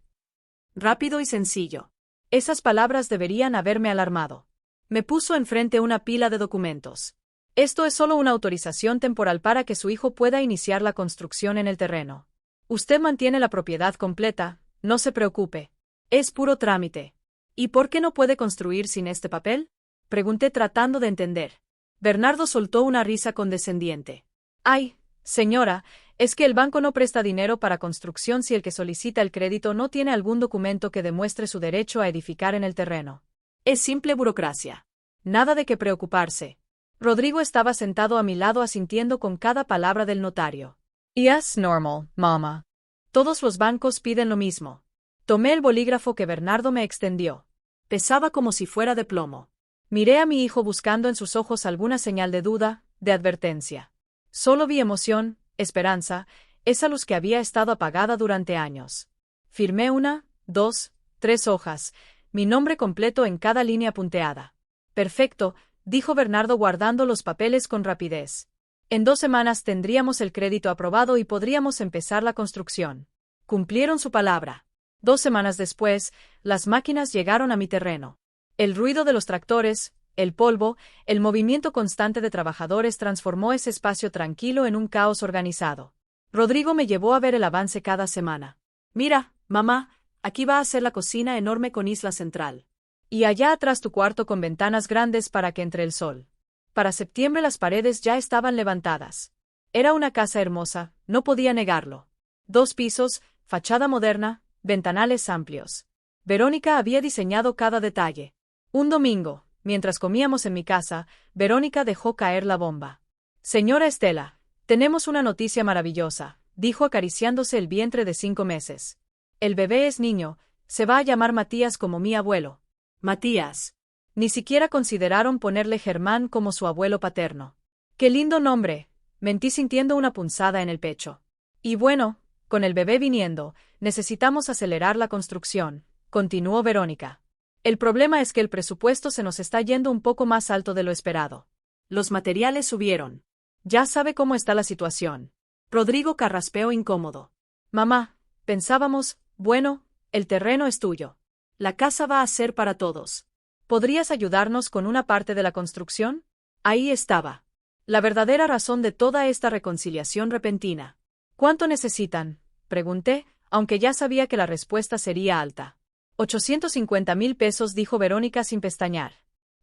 Rápido y sencillo. Esas palabras deberían haberme alarmado. Me puso enfrente una pila de documentos. Esto es solo una autorización temporal para que su hijo pueda iniciar la construcción en el terreno. Usted mantiene la propiedad completa, no se preocupe. Es puro trámite. ¿Y por qué no puede construir sin este papel? Pregunté tratando de entender. Bernardo soltó una risa condescendiente. Ay, señora, es que el banco no presta dinero para construcción si el que solicita el crédito no tiene algún documento que demuestre su derecho a edificar en el terreno. Es simple burocracia. Nada de qué preocuparse. Rodrigo estaba sentado a mi lado asintiendo con cada palabra del notario. Yes, normal, mama. Todos los bancos piden lo mismo. Tomé el bolígrafo que Bernardo me extendió. Pesaba como si fuera de plomo. Miré a mi hijo buscando en sus ojos alguna señal de duda, de advertencia. Solo vi emoción, esperanza, esa luz que había estado apagada durante años. Firmé 1, 2, 3 hojas, mi nombre completo en cada línea punteada. Perfecto, dijo Bernardo guardando los papeles con rapidez. En 2 semanas tendríamos el crédito aprobado y podríamos empezar la construcción. Cumplieron su palabra. 2 semanas después, las máquinas llegaron a mi terreno. El ruido de los tractores, el polvo, el movimiento constante de trabajadores transformó ese espacio tranquilo en un caos organizado. Rodrigo me llevó a ver el avance cada semana. Mira, mamá, aquí va a ser la cocina enorme con isla central. Y allá atrás tu cuarto con ventanas grandes para que entre el sol. Para septiembre las paredes ya estaban levantadas. Era una casa hermosa, no podía negarlo. 2 pisos, fachada moderna, ventanales amplios. Verónica había diseñado cada detalle. Un domingo, mientras comíamos en mi casa, Verónica dejó caer la bomba. Señora Estela, tenemos una noticia maravillosa, dijo acariciándose el vientre de 5 meses. El bebé es niño, se va a llamar Matías como mi abuelo. Matías. Ni siquiera consideraron ponerle Germán como su abuelo paterno. ¡Qué lindo nombre! Mentí sintiendo una punzada en el pecho. Y bueno, con el bebé viniendo, necesitamos acelerar la construcción, continuó Verónica. El problema es que el presupuesto se nos está yendo un poco más alto de lo esperado. Los materiales subieron. Ya sabe cómo está la situación. Rodrigo carraspeó incómodo. Mamá, pensábamos, bueno, el terreno es tuyo. La casa va a ser para todos. ¿Podrías ayudarnos con una parte de la construcción? Ahí estaba. La verdadera razón de toda esta reconciliación repentina. ¿Cuánto necesitan? Pregunté, aunque ya sabía que la respuesta sería alta. 850,000 pesos, dijo Verónica sin pestañear.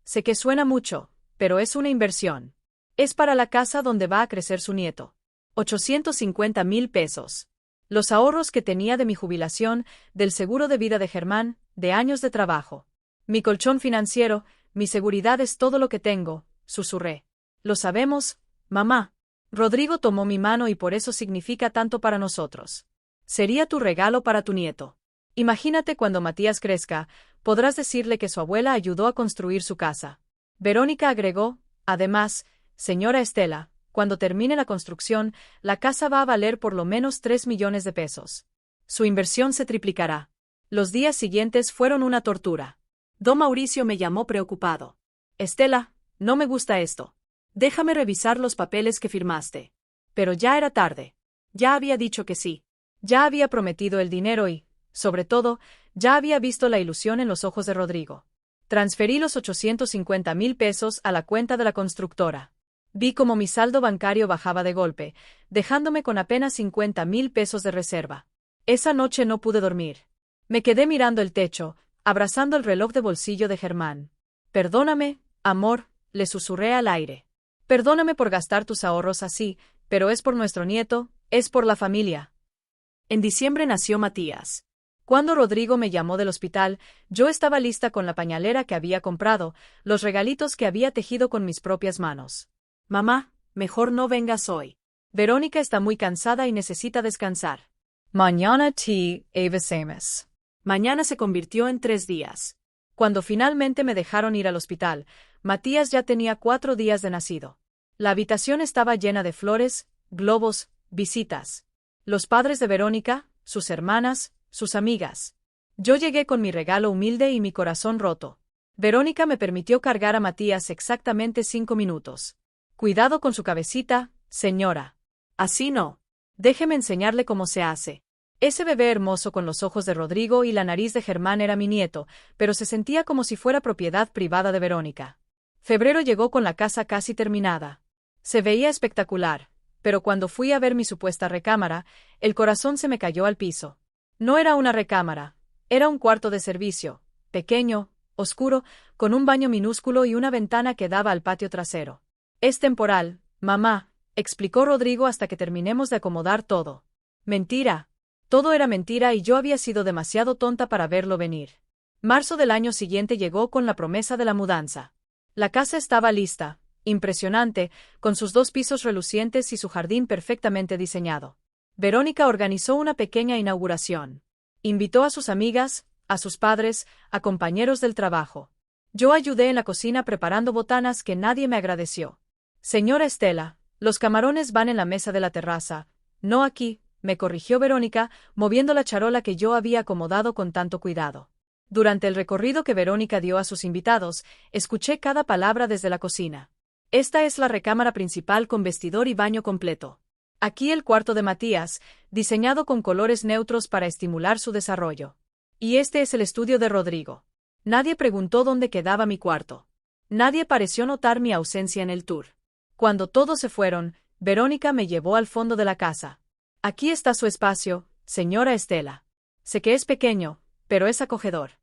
Sé que suena mucho, pero es una inversión. Es para la casa donde va a crecer su nieto. 850,000 pesos. Los ahorros que tenía de mi jubilación, del seguro de vida de Germán, de años de trabajo. Mi colchón financiero, mi seguridad es todo lo que tengo, susurré. Lo sabemos, mamá. Rodrigo tomó mi mano y por eso significa tanto para nosotros. Sería tu regalo para tu nieto. Imagínate cuando Matías crezca, podrás decirle que su abuela ayudó a construir su casa. Verónica agregó, además, señora Estela, cuando termine la construcción, la casa va a valer por lo menos 3 millones de pesos. Su inversión se triplicará. Los días siguientes fueron una tortura. Don Mauricio me llamó preocupado. Estela, no me gusta esto. Déjame revisar los papeles que firmaste. Pero ya era tarde. Ya había dicho que sí. Ya había prometido el dinero y, sobre todo, ya había visto la ilusión en los ojos de Rodrigo. Transferí los 850,000 pesos a la cuenta de la constructora. Vi cómo mi saldo bancario bajaba de golpe, dejándome con apenas 50,000 pesos de reserva. Esa noche no pude dormir. Me quedé mirando el techo, abrazando el reloj de bolsillo de Germán. Perdóname, amor, le susurré al aire. Perdóname por gastar tus ahorros así, pero es por nuestro nieto, es por la familia. En diciembre nació Matías. Cuando Rodrigo me llamó del hospital, yo estaba lista con la pañalera que había comprado, los regalitos que había tejido con mis propias manos. Mamá, mejor no vengas hoy. Verónica está muy cansada y necesita descansar. Mañana te avisamos. Mañana se convirtió en 3 días. Cuando finalmente me dejaron ir al hospital, Matías ya tenía 4 días de nacido. La habitación estaba llena de flores, globos, visitas. Los padres de Verónica, sus hermanas, sus amigas. Yo llegué con mi regalo humilde y mi corazón roto. Verónica me permitió cargar a Matías exactamente 5 minutos. Cuidado con su cabecita, señora. Así no. Déjeme enseñarle cómo se hace. Ese bebé hermoso con los ojos de Rodrigo y la nariz de Germán era mi nieto, pero se sentía como si fuera propiedad privada de Verónica. Febrero llegó con la casa casi terminada. Se veía espectacular, pero cuando fui a ver mi supuesta recámara, el corazón se me cayó al piso. No era una recámara, era un cuarto de servicio, pequeño, oscuro, con un baño minúsculo y una ventana que daba al patio trasero. Es temporal, mamá, explicó Rodrigo hasta que terminemos de acomodar todo. Mentira. Todo era mentira y yo había sido demasiado tonta para verlo venir. Marzo del año siguiente llegó con la promesa de la mudanza. La casa estaba lista, impresionante, con sus 2 pisos relucientes y su jardín perfectamente diseñado. Verónica organizó una pequeña inauguración. Invitó a sus amigas, a sus padres, a compañeros del trabajo. Yo ayudé en la cocina preparando botanas que nadie me agradeció. Señora Estela, los camarones van en la mesa de la terraza, no aquí, me corrigió Verónica, moviendo la charola que yo había acomodado con tanto cuidado. Durante el recorrido que Verónica dio a sus invitados, escuché cada palabra desde la cocina. Esta es la recámara principal con vestidor y baño completo. Aquí el cuarto de Matías, diseñado con colores neutros para estimular su desarrollo. Y este es el estudio de Rodrigo. Nadie preguntó dónde quedaba mi cuarto. Nadie pareció notar mi ausencia en el tour. Cuando todos se fueron, Verónica me llevó al fondo de la casa. Aquí está su espacio, señora Estela. Sé que es pequeño, pero es acogedor.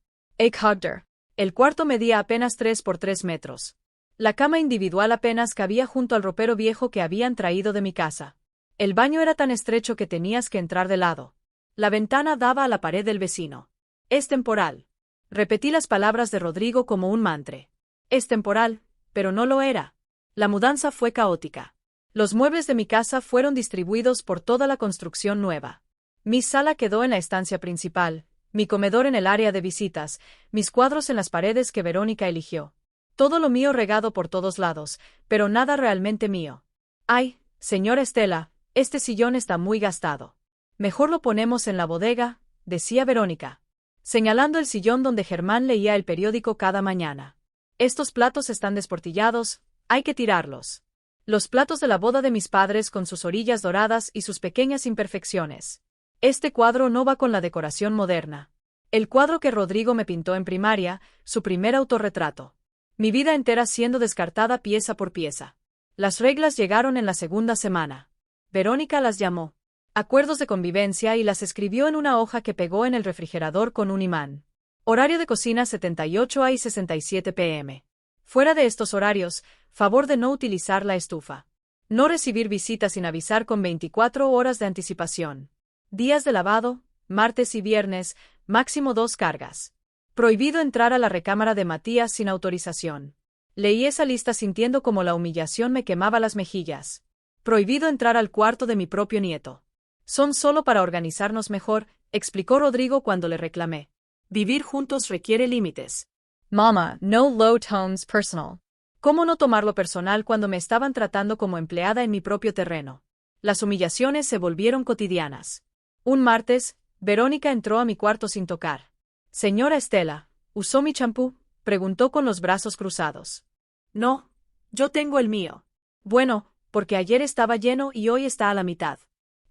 Hugger. El cuarto medía apenas 3 por 3 metros. La cama individual apenas cabía junto al ropero viejo que habían traído de mi casa. El baño era tan estrecho que tenías que entrar de lado. La ventana daba a la pared del vecino. Es temporal. Repetí las palabras de Rodrigo como un mantra. Es temporal, pero no lo era. La mudanza fue caótica. Los muebles de mi casa fueron distribuidos por toda la construcción nueva. Mi sala quedó en la estancia principal, mi comedor en el área de visitas, mis cuadros en las paredes que Verónica eligió. Todo lo mío regado por todos lados, pero nada realmente mío. Ay, señora Estela, este sillón está muy gastado. Mejor lo ponemos en la bodega, decía Verónica, señalando el sillón donde Germán leía el periódico cada mañana. Estos platos están desportillados, hay que tirarlos. Los platos de la boda de mis padres con sus orillas doradas y sus pequeñas imperfecciones. Este cuadro no va con la decoración moderna. El cuadro que Rodrigo me pintó en primaria, su primer autorretrato. Mi vida entera siendo descartada pieza por pieza. Las reglas llegaron en la segunda semana. Verónica las llamó acuerdos de convivencia y las escribió en una hoja que pegó en el refrigerador con un imán. Horario de cocina 78 a y 67 p.m. Fuera de estos horarios, favor de no utilizar la estufa. No recibir visitas sin avisar con 24 horas de anticipación. Días de lavado, martes y viernes, máximo 2 cargas. Prohibido entrar a la recámara de Matías sin autorización. Leí esa lista sintiendo como la humillación me quemaba las mejillas. Prohibido entrar al cuarto de mi propio nieto. Son solo para organizarnos mejor, explicó Rodrigo cuando le reclamé. Vivir juntos requiere límites. Mama, no low tones personal. ¿Cómo no tomarlo personal cuando me estaban tratando como empleada en mi propio terreno? Las humillaciones se volvieron cotidianas. Un martes, Verónica entró a mi cuarto sin tocar. Señora Estela, ¿usó mi champú?, preguntó con los brazos cruzados. No, yo tengo el mío. Bueno, porque ayer estaba lleno y hoy está a la mitad.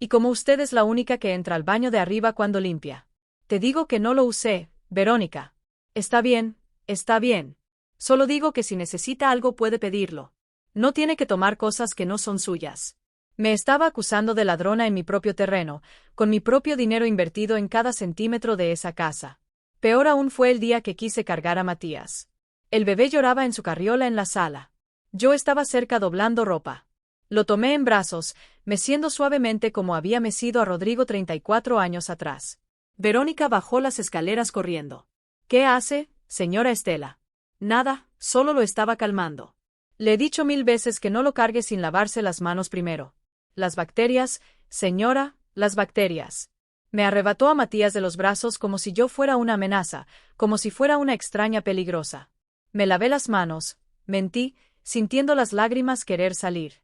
Y como usted es la única que entra al baño de arriba cuando limpia. Te digo que no lo usé, Verónica. Está bien, está bien. Solo digo que si necesita algo puede pedirlo. No tiene que tomar cosas que no son suyas. Me estaba acusando de ladrona en mi propio terreno, con mi propio dinero invertido en cada centímetro de esa casa. Peor aún fue el día que quise cargar a Matías. El bebé lloraba en su carriola en la sala. Yo estaba cerca doblando ropa. Lo tomé en brazos, meciendo suavemente como había mecido a Rodrigo 34 años atrás. Verónica bajó las escaleras corriendo. ¿Qué hace, señora Estela? Nada, solo lo estaba calmando. Le he dicho 1000 veces que no lo cargue sin lavarse las manos primero. Las bacterias, señora, las bacterias. Me arrebató a Matías de los brazos como si yo fuera una amenaza, como si fuera una extraña peligrosa. Me lavé las manos, mentí, sintiendo las lágrimas querer salir.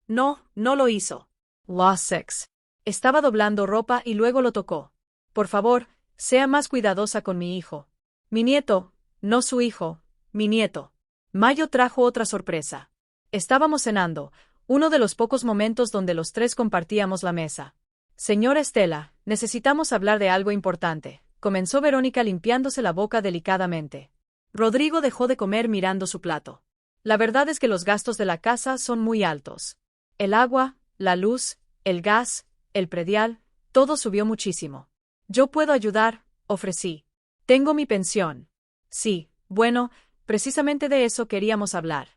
No, no lo hizo. Lost sex. Estaba doblando ropa y luego lo tocó. Por favor, sea más cuidadosa con mi hijo. Mi nieto, no su hijo, mi nieto. Mayo trajo otra sorpresa. Estábamos cenando, uno de los pocos momentos donde los tres compartíamos la mesa. Señora Estela, necesitamos hablar de algo importante, comenzó Verónica limpiándose la boca delicadamente. Rodrigo dejó de comer mirando su plato. La verdad es que los gastos de la casa son muy altos. El agua, la luz, el gas, el predial, todo subió muchísimo. Yo puedo ayudar, ofrecí. Tengo mi pensión. Sí, bueno, precisamente de eso queríamos hablar.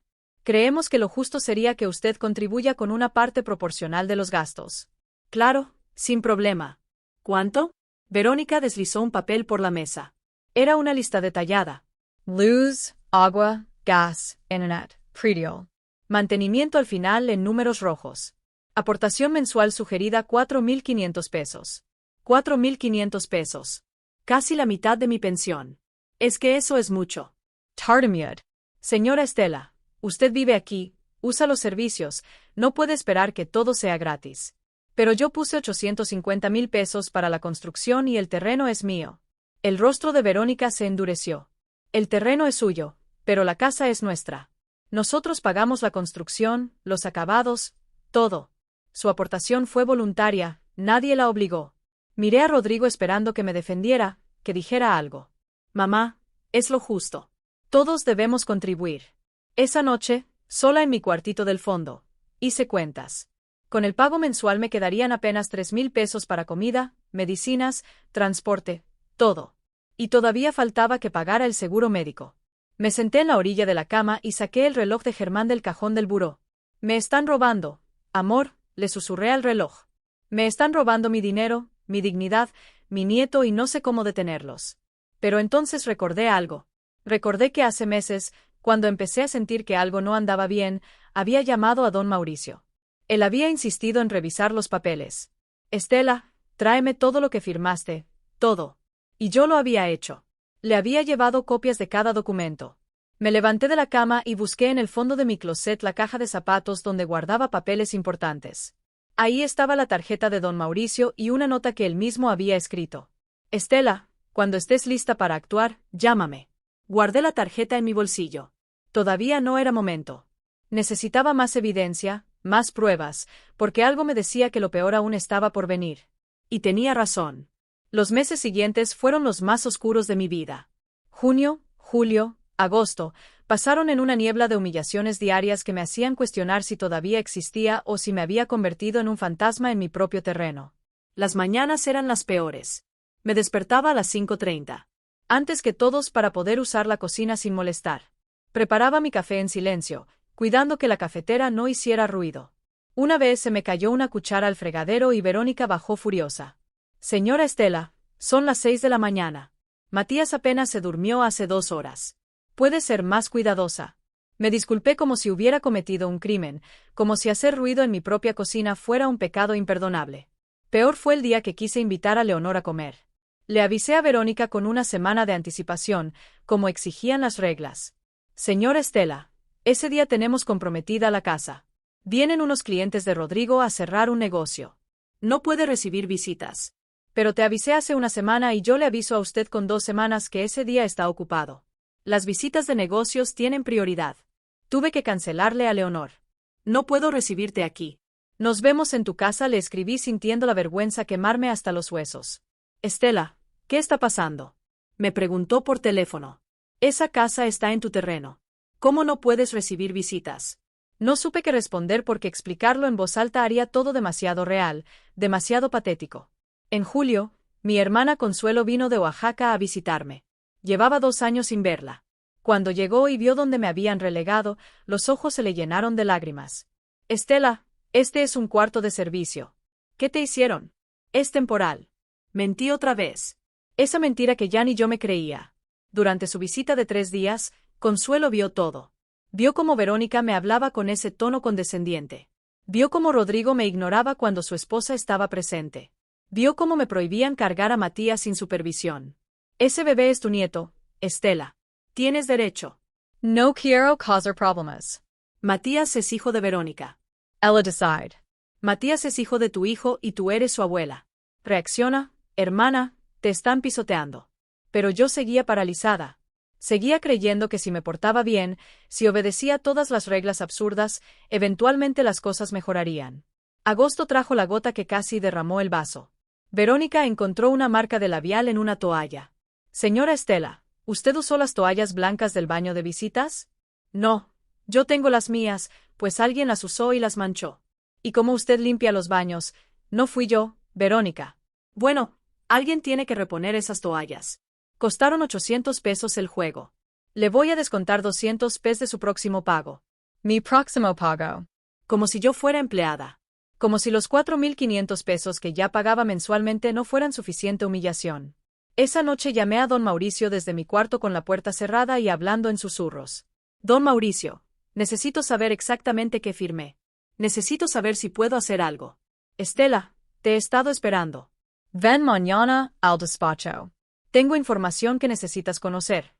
Creemos que lo justo sería que usted contribuya con una parte proporcional de los gastos. Claro, sin problema. ¿Cuánto? Verónica deslizó un papel por la mesa. Era una lista detallada. Luz, agua, gas, internet, predial. Mantenimiento al final en números rojos. Aportación mensual sugerida 4.500 pesos. 4.500 pesos. Casi la mitad de mi pensión. Es que eso es mucho. Tartamiud. Señora Estela, usted vive aquí, usa los servicios, no puede esperar que todo sea gratis. Pero yo puse 850.000 pesos para la construcción y el terreno es mío. El rostro de Verónica se endureció. El terreno es suyo, pero la casa es nuestra. Nosotros pagamos la construcción, los acabados, todo. Su aportación fue voluntaria, nadie la obligó. Miré a Rodrigo esperando que me defendiera, que dijera algo. Mamá, es lo justo. Todos debemos contribuir. Esa noche, sola en mi cuartito del fondo, hice cuentas. Con el pago mensual me quedarían apenas 3.000 pesos para comida, medicinas, transporte, todo. Y todavía faltaba que pagara el seguro médico. Me senté en la orilla de la cama y saqué el reloj de Germán del cajón del buró. Me están robando. Amor, le susurré al reloj. Me están robando mi dinero, mi dignidad, mi nieto y no sé cómo detenerlos. Pero entonces recordé algo. Recordé que hace meses, cuando empecé a sentir que algo no andaba bien, había llamado a don Mauricio. Él había insistido en revisar los papeles. Estela, tráeme todo lo que firmaste, todo. Y yo lo había hecho. Le había llevado copias de cada documento. Me levanté de la cama y busqué en el fondo de mi closet la caja de zapatos donde guardaba papeles importantes. Ahí estaba la tarjeta de don Mauricio y una nota que él mismo había escrito. Estela, cuando estés lista para actuar, llámame. Guardé la tarjeta en mi bolsillo. Todavía no era momento. Necesitaba más evidencia, más pruebas, porque algo me decía que lo peor aún estaba por venir. Y tenía razón. Los meses siguientes fueron los más oscuros de mi vida. Junio, julio, agosto, pasaron en una niebla de humillaciones diarias que me hacían cuestionar si todavía existía o si me había convertido en un fantasma en mi propio terreno. Las mañanas eran las peores. Me despertaba a las 5:30. Antes que todos para poder usar la cocina sin molestar. Preparaba mi café en silencio, cuidando que la cafetera no hiciera ruido. Una vez se me cayó una cuchara al fregadero y Verónica bajó furiosa. Señora Estela, son las 6 de la mañana. Matías apenas se durmió hace 2 horas. Puede ser más cuidadosa. Me disculpé como si hubiera cometido un crimen, como si hacer ruido en mi propia cocina fuera un pecado imperdonable. Peor fue el día que quise invitar a Leonor a comer. Le avisé a Verónica con una semana de anticipación, como exigían las reglas. Señora Estela, ese día tenemos comprometida la casa. Vienen unos clientes de Rodrigo a cerrar un negocio. No puede recibir visitas. Pero te avisé hace una semana y yo le aviso a usted con 2 semanas que ese día está ocupado. Las visitas de negocios tienen prioridad. Tuve que cancelarle a Leonor. No puedo recibirte aquí. Nos vemos en tu casa, le escribí sintiendo la vergüenza quemarme hasta los huesos. Estela, ¿qué está pasando? Me preguntó por teléfono. Esa casa está en tu terreno. ¿Cómo no puedes recibir visitas? No supe qué responder porque explicarlo en voz alta haría todo demasiado real, demasiado patético. En julio, mi hermana Consuelo vino de Oaxaca a visitarme. Llevaba 2 años sin verla. Cuando llegó y vio dónde me habían relegado, los ojos se le llenaron de lágrimas. Estela, este es un cuarto de servicio. ¿Qué te hicieron? Es temporal. Mentí otra vez. Esa mentira que ya ni yo me creía. Durante su visita de 3 días, Consuelo vio todo. Vio cómo Verónica me hablaba con ese tono condescendiente. Vio cómo Rodrigo me ignoraba cuando su esposa estaba presente. Vio cómo me prohibían cargar a Matías sin supervisión. Ese bebé es tu nieto, Estela. Tienes derecho. No quiero causar problemas. Matías es hijo de Verónica. Ella decide. Matías es hijo de tu hijo y tú eres su abuela. Reacciona, hermana, te están pisoteando. Pero yo seguía paralizada. Seguía creyendo que si me portaba bien, si obedecía todas las reglas absurdas, eventualmente las cosas mejorarían. Agosto trajo la gota que casi derramó el vaso. Verónica encontró una marca de labial en una toalla. Señora Estela, ¿usted usó las toallas blancas del baño de visitas? No, yo tengo las mías, pues alguien las usó y las manchó. ¿Y cómo usted limpia los baños? No fui yo, Verónica. Bueno, alguien tiene que reponer esas toallas. Costaron 800 pesos el juego. Le voy a descontar 200 pesos de su próximo pago. Mi próximo pago. Como si yo fuera empleada. Como si los 4.500 pesos que ya pagaba mensualmente no fueran suficiente humillación. Esa noche llamé a don Mauricio desde mi cuarto con la puerta cerrada y hablando en susurros. Don Mauricio, necesito saber exactamente qué firmé. Necesito saber si puedo hacer algo. Estela, te he estado esperando. Ven mañana al despacho. Tengo información que necesitas conocer.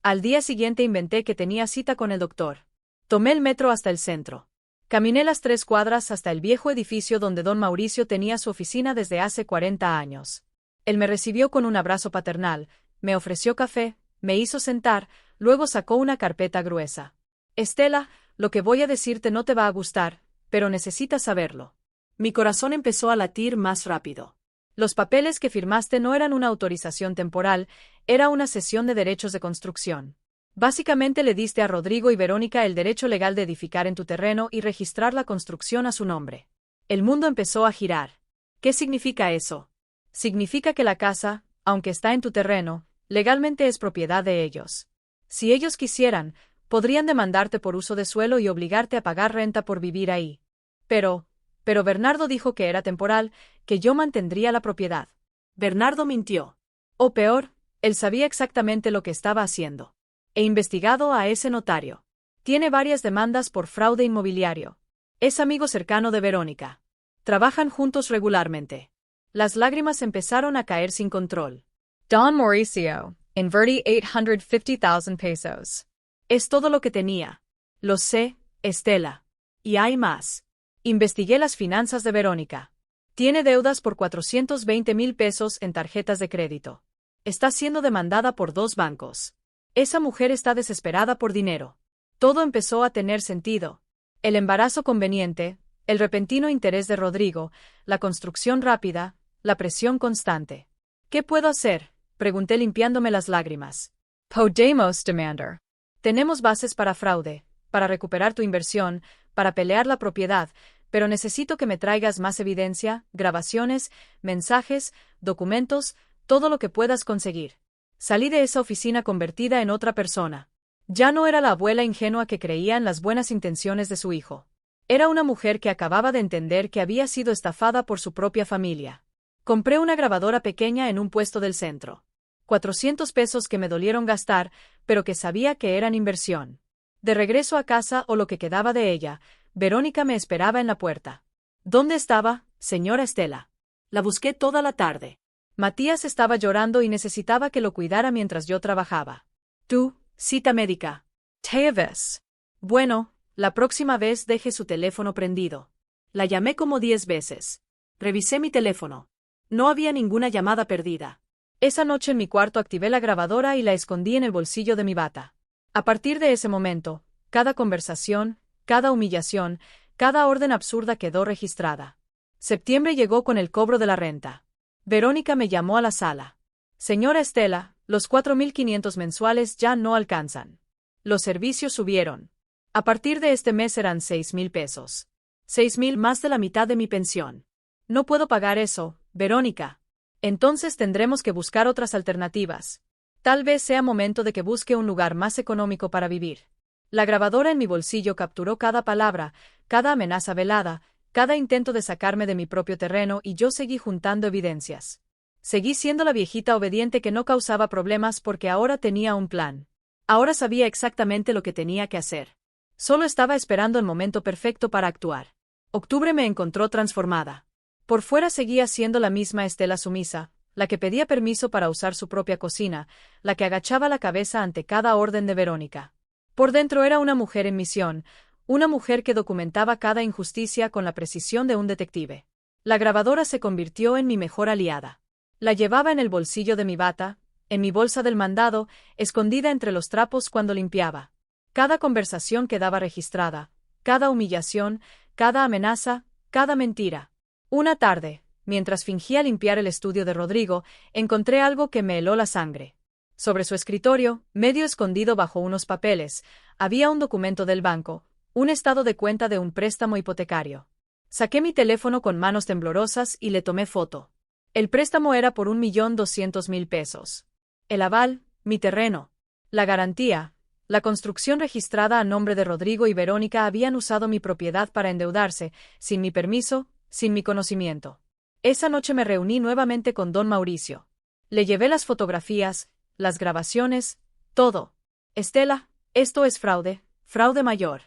Al día siguiente inventé que tenía cita con el doctor. Tomé el metro hasta el centro. Caminé las 3 cuadras hasta el viejo edificio donde don Mauricio tenía su oficina desde hace 40 años. Él me recibió con un abrazo paternal, me ofreció café, me hizo sentar, luego sacó una carpeta gruesa. Estela, lo que voy a decirte no te va a gustar, pero necesitas saberlo. Mi corazón empezó a latir más rápido. Los papeles que firmaste no eran una autorización temporal, era una cesión de derechos de construcción. Básicamente le diste a Rodrigo y Verónica el derecho legal de edificar en tu terreno y registrar la construcción a su nombre. El mundo empezó a girar. ¿Qué significa eso? Significa que la casa, aunque está en tu terreno, legalmente es propiedad de ellos. Si ellos quisieran, podrían demandarte por uso de suelo y obligarte a pagar renta por vivir ahí. Pero Bernardo dijo que era temporal, que yo mantendría la propiedad. Bernardo mintió. O peor, él sabía exactamente lo que estaba haciendo. He investigado a ese notario. Tiene varias demandas por fraude inmobiliario. Es amigo cercano de Verónica. Trabajan juntos regularmente. Las lágrimas empezaron a caer sin control. Don Mauricio, invertí 850,000 pesos. Es todo lo que tenía. Lo sé, Estela. Y hay más. Investigué las finanzas de Verónica. Tiene deudas por 420,000 pesos en tarjetas de crédito. Está siendo demandada por 2 bancos. Esa mujer está desesperada por dinero. Todo empezó a tener sentido. El embarazo conveniente, el repentino interés de Rodrigo, la construcción rápida, la presión constante. ¿Qué puedo hacer?, pregunté limpiándome las lágrimas. Podemos demandar. Tenemos bases para fraude, para recuperar tu inversión, para pelear la propiedad, pero necesito que me traigas más evidencia, grabaciones, mensajes, documentos, todo lo que puedas conseguir. Salí de esa oficina convertida en otra persona. Ya no era la abuela ingenua que creía en las buenas intenciones de su hijo. Era una mujer que acababa de entender que había sido estafada por su propia familia. Compré una grabadora pequeña en un puesto del centro. 400 pesos que me dolieron gastar, pero que sabía que eran inversión. De regreso a casa o lo que quedaba de ella, Verónica me esperaba en la puerta. ¿Dónde estaba, señora Estela? La busqué toda la tarde. Matías estaba llorando y necesitaba que lo cuidara mientras yo trabajaba. Tú, cita médica. ¿Te ves? Bueno, la próxima vez deje su teléfono prendido. La llamé como 10 veces. Revisé mi teléfono. No había ninguna llamada perdida. Esa noche en mi cuarto activé la grabadora y la escondí en el bolsillo de mi bata. A partir de ese momento, cada conversación, cada humillación, cada orden absurda quedó registrada. Septiembre llegó con el cobro de la renta. Verónica me llamó a la sala. Señora Estela, los 4.500 mensuales ya no alcanzan. Los servicios subieron. A partir de este mes serán 6,000 pesos. 6,000 más de la mitad de mi pensión. No puedo pagar eso, Verónica. Entonces tendremos que buscar otras alternativas. Tal vez sea momento de que busque un lugar más económico para vivir. La grabadora en mi bolsillo capturó cada palabra, cada amenaza velada, cada intento de sacarme de mi propio terreno y yo seguí juntando evidencias. Seguí siendo la viejita obediente que no causaba problemas porque ahora tenía un plan. Ahora sabía exactamente lo que tenía que hacer. Solo estaba esperando el momento perfecto para actuar. Octubre me encontró transformada. Por fuera seguía siendo la misma Estela sumisa, la que pedía permiso para usar su propia cocina, la que agachaba la cabeza ante cada orden de Verónica. Por dentro era una mujer en misión, una mujer que documentaba cada injusticia con la precisión de un detective. La grabadora se convirtió en mi mejor aliada. La llevaba en el bolsillo de mi bata, en mi bolsa del mandado, escondida entre los trapos cuando limpiaba. Cada conversación quedaba registrada, cada humillación, cada amenaza, cada mentira. Una tarde, mientras fingía limpiar el estudio de Rodrigo, encontré algo que me heló la sangre. Sobre su escritorio, medio escondido bajo unos papeles, había un documento del banco, un estado de cuenta de un préstamo hipotecario. Saqué mi teléfono con manos temblorosas y le tomé foto. El préstamo era por 1.200.000 pesos. El aval, mi terreno. La garantía. La construcción registrada a nombre de Rodrigo y Verónica habían usado mi propiedad para endeudarse, sin mi permiso, sin mi conocimiento. Esa noche me reuní nuevamente con don Mauricio. Le llevé las fotografías, las grabaciones, todo. Estela, esto es fraude, fraude mayor.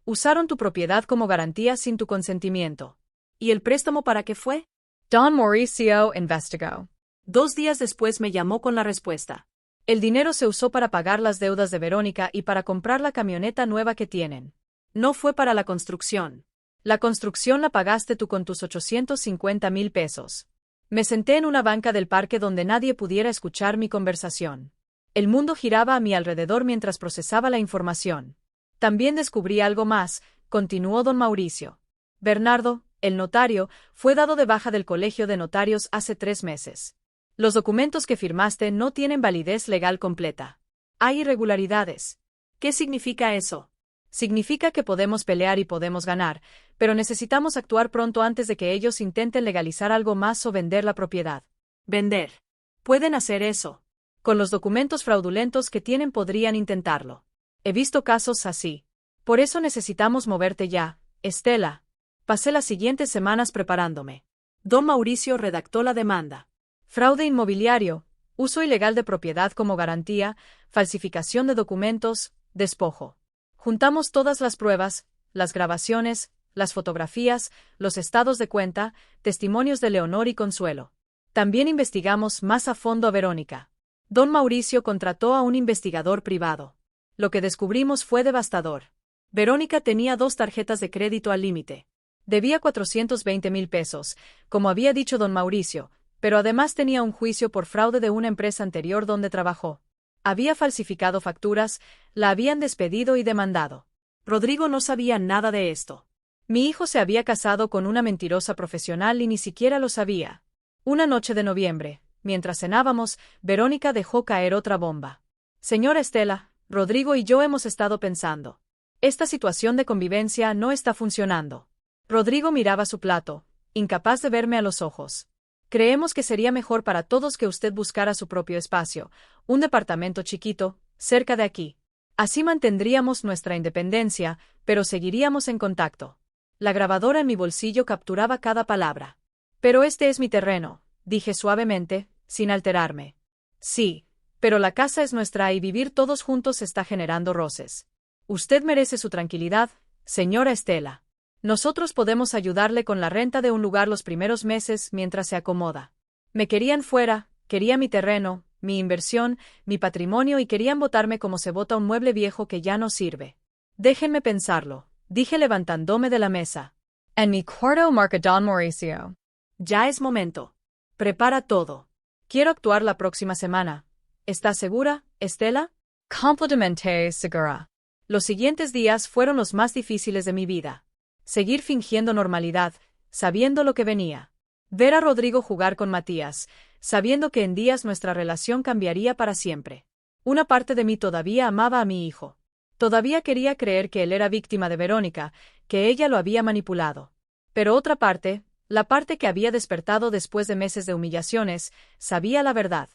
Usaron tu propiedad como garantía sin tu consentimiento. ¿Y el préstamo para qué fue? Don Mauricio investigó. 2 días después me llamó con la respuesta. El dinero se usó para pagar las deudas de Verónica y para comprar la camioneta nueva que tienen. No fue para la construcción. La construcción la pagaste tú con tus 850.000 pesos. Me senté en una banca del parque donde nadie pudiera escuchar mi conversación. El mundo giraba a mi alrededor mientras procesaba la información. También descubrí algo más, continuó don Mauricio. Bernardo, el notario, fue dado de baja del colegio de notarios hace 3 meses. Los documentos que firmaste no tienen validez legal completa. Hay irregularidades. ¿Qué significa eso? Significa que podemos pelear y podemos ganar, pero necesitamos actuar pronto antes de que ellos intenten legalizar algo más o vender la propiedad. Vender. Pueden hacer eso. Con los documentos fraudulentos que tienen podrían intentarlo. He visto casos así. Por eso necesitamos moverte ya, Estela. Pasé las siguientes semanas preparándome. Don Mauricio redactó la demanda. Fraude inmobiliario, uso ilegal de propiedad como garantía, falsificación de documentos, despojo. Juntamos todas las pruebas, las grabaciones, las fotografías, los estados de cuenta, testimonios de Leonor y Consuelo. También investigamos más a fondo a Verónica. Don Mauricio contrató a un investigador privado. Lo que descubrimos fue devastador. Verónica tenía 2 tarjetas de crédito al límite. Debía 420.000 pesos, como había dicho don Mauricio, pero además tenía un juicio por fraude de una empresa anterior donde trabajó. Había falsificado facturas, la habían despedido y demandado. Rodrigo no sabía nada de esto. Mi hijo se había casado con una mentirosa profesional y ni siquiera lo sabía. Una noche de noviembre, mientras cenábamos, Verónica dejó caer otra bomba. Señora Estela, Rodrigo y yo hemos estado pensando. Esta situación de convivencia no está funcionando. Rodrigo miraba su plato, incapaz de verme a los ojos. Creemos que sería mejor para todos que usted buscara su propio espacio, un departamento chiquito, cerca de aquí. Así mantendríamos nuestra independencia, pero seguiríamos en contacto. La grabadora en mi bolsillo capturaba cada palabra. Pero este es mi terreno, dije suavemente, sin alterarme. Sí, pero la casa es nuestra y vivir todos juntos está generando roces. Usted merece su tranquilidad, señora Estela. Nosotros podemos ayudarle con la renta de un lugar los primeros meses mientras se acomoda. Me querían fuera, quería mi terreno, mi inversión, mi patrimonio y querían botarme como se bota un mueble viejo que ya no sirve. Déjenme pensarlo, dije levantándome de la mesa. En mi cuarto marca don Mauricio. Ya es momento. Prepara todo. Quiero actuar la próxima semana. ¿Estás segura, Estela? Completamente segura. Los siguientes días fueron los más difíciles de mi vida. Seguir fingiendo normalidad, sabiendo lo que venía. Ver a Rodrigo jugar con Matías, sabiendo que en días nuestra relación cambiaría para siempre. Una parte de mí todavía amaba a mi hijo. Todavía quería creer que él era víctima de Verónica, que ella lo había manipulado. Pero otra parte, la parte que había despertado después de meses de humillaciones, sabía la verdad.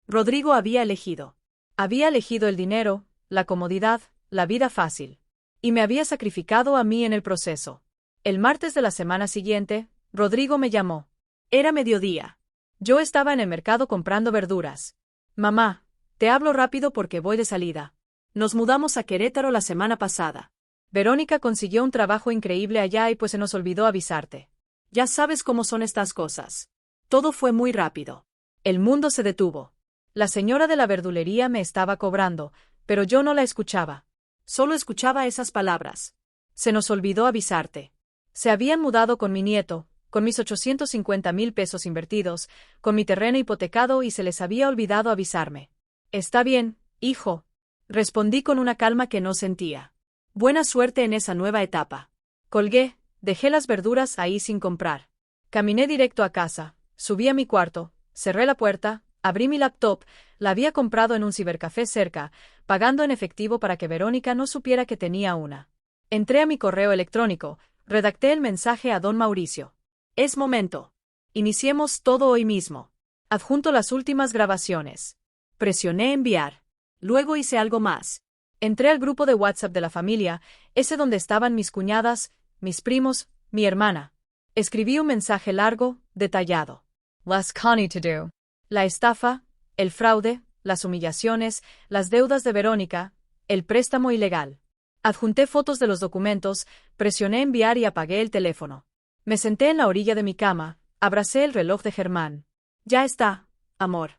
Rodrigo había elegido. Había elegido el dinero, la comodidad, la vida fácil. Y me había sacrificado a mí en el proceso. El martes de la semana siguiente, Rodrigo me llamó. Era mediodía. Yo estaba en el mercado comprando verduras. Mamá, te hablo rápido porque voy de salida. Nos mudamos a Querétaro la semana pasada. Verónica consiguió un trabajo increíble allá y pues se nos olvidó avisarte. Ya sabes cómo son estas cosas. Todo fue muy rápido. El mundo se detuvo. La señora de la verdulería me estaba cobrando, pero yo no la escuchaba. Solo escuchaba esas palabras. Se nos olvidó avisarte. Se habían mudado con mi nieto, con mis 850.000 pesos invertidos, con mi terreno hipotecado y se les había olvidado avisarme. Está bien, hijo. Respondí con una calma que no sentía. Buena suerte en esa nueva etapa. Colgué, dejé las verduras ahí sin comprar. Caminé directo a casa, subí a mi cuarto, cerré la puerta, abrí mi laptop, la había comprado en un cibercafé cerca, pagando en efectivo para que Verónica no supiera que tenía una. Entré a mi correo electrónico, redacté el mensaje a don Mauricio. Es momento. Iniciemos todo hoy mismo. Adjunto las últimas grabaciones. Presioné enviar. Luego hice algo más. Entré al grupo de WhatsApp de la familia, ese donde estaban mis cuñadas, mis primos, mi hermana. Escribí un mensaje largo, detallado. Las Connie to do. La estafa, el fraude, las humillaciones, las deudas de Verónica, el préstamo ilegal. Adjunté fotos de los documentos, presioné enviar y apagué el teléfono. Me senté en la orilla de mi cama, abracé el reloj de Germán. Ya está, amor.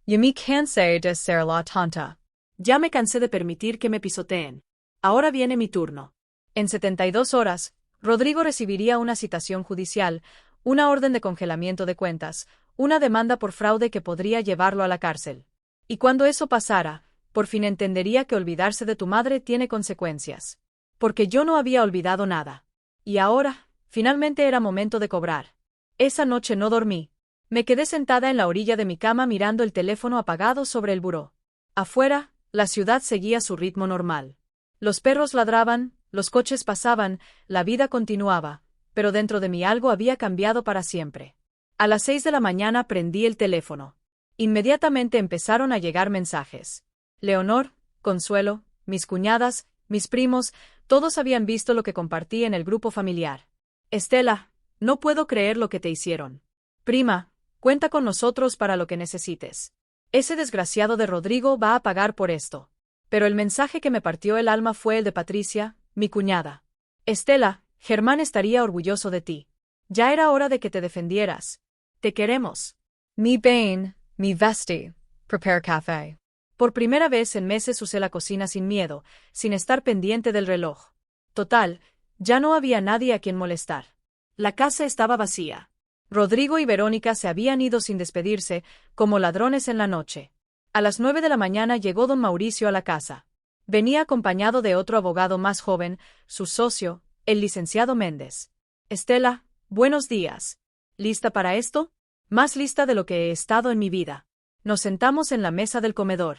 Ya me cansé de ser la tonta. Ya me cansé de permitir que me pisoteen. Ahora viene mi turno. En 72 horas, Rodrigo recibiría una citación judicial, una orden de congelamiento de cuentas, una demanda por fraude que podría llevarlo a la cárcel. Y cuando eso pasara, por fin entendería que olvidarse de tu madre tiene consecuencias. Porque yo no había olvidado nada. Y ahora, finalmente era momento de cobrar. Esa noche no dormí. Me quedé sentada en la orilla de mi cama mirando el teléfono apagado sobre el buró. Afuera, la ciudad seguía su ritmo normal. Los perros ladraban, los coches pasaban, la vida continuaba, pero dentro de mí algo había cambiado para siempre. A las 6 de la mañana prendí el teléfono. Inmediatamente empezaron a llegar mensajes. Leonor, Consuelo, mis cuñadas, mis primos, todos habían visto lo que compartí en el grupo familiar. Estela, no puedo creer lo que te hicieron. Prima, cuenta con nosotros para lo que necesites. Ese desgraciado de Rodrigo va a pagar por esto. Pero el mensaje que me partió el alma fue el de Patricia, mi cuñada. Estela, Germán estaría orgulloso de ti. Ya era hora de que te defendieras. Te queremos. Mi Bane, mi Vesti, prepare café. Por primera vez en meses usé la cocina sin miedo, sin estar pendiente del reloj. Total, ya no había nadie a quien molestar. La casa estaba vacía. Rodrigo y Verónica se habían ido sin despedirse, como ladrones en la noche. A las 9 de la mañana llegó don Mauricio a la casa. Venía acompañado de otro abogado más joven, su socio, el licenciado Méndez. Estela, buenos días. ¿Lista para esto? Más lista de lo que he estado en mi vida. Nos sentamos en la mesa del comedor.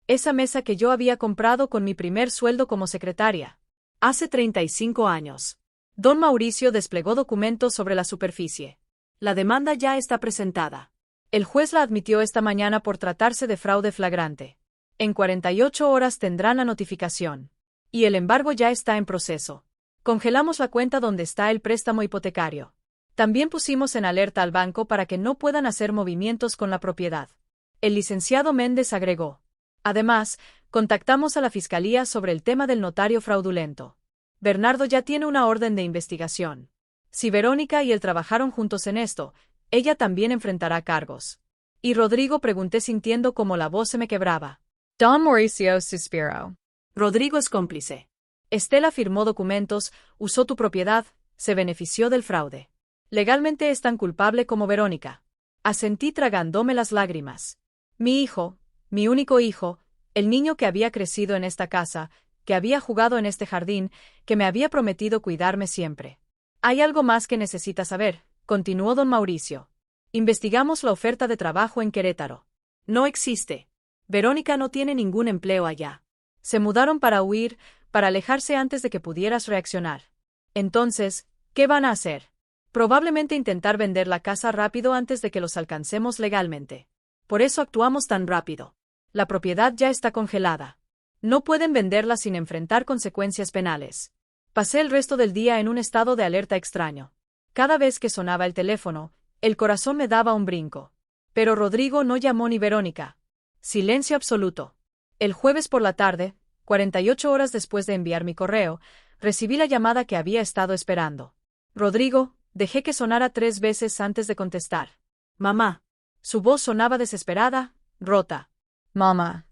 Esa mesa que yo había comprado con mi primer sueldo como secretaria. Hace 35 años. Don Mauricio desplegó documentos sobre la superficie. La demanda ya está presentada. El juez la admitió esta mañana por tratarse de fraude flagrante. En 48 horas tendrán la notificación. Y el embargo ya está en proceso. Congelamos la cuenta donde está el préstamo hipotecario. También pusimos en alerta al banco para que no puedan hacer movimientos con la propiedad. El licenciado Méndez agregó. Además, contactamos a la Fiscalía sobre el tema del notario fraudulento. Bernardo ya tiene una orden de investigación. Si Verónica y él trabajaron juntos en esto, ella también enfrentará cargos. Y Rodrigo, pregunté sintiendo como la voz se me quebraba. Don Mauricio suspiró. Rodrigo es cómplice. Estela firmó documentos, usó tu propiedad, se benefició del fraude. Legalmente es tan culpable como Verónica. Asentí tragándome las lágrimas. Mi hijo, mi único hijo, el niño que había crecido en esta casa, que había jugado en este jardín, que me había prometido cuidarme siempre. Hay algo más que necesitas saber, continuó don Mauricio. Investigamos la oferta de trabajo en Querétaro. No existe. Verónica no tiene ningún empleo allá. Se mudaron para huir, para alejarse antes de que pudieras reaccionar. Entonces, ¿qué van a hacer? Probablemente intentar vender la casa rápido antes de que los alcancemos legalmente. Por eso actuamos tan rápido. La propiedad ya está congelada. No pueden venderla sin enfrentar consecuencias penales. Pasé el resto del día en un estado de alerta extraño. Cada vez que sonaba el teléfono, el corazón me daba un brinco. Pero Rodrigo no llamó ni Verónica. Silencio absoluto. El jueves por la tarde, 48 horas después de enviar mi correo, recibí la llamada que había estado esperando. Rodrigo, dejé que sonara 3 veces antes de contestar. Mamá. Su voz sonaba desesperada, rota. Mamá.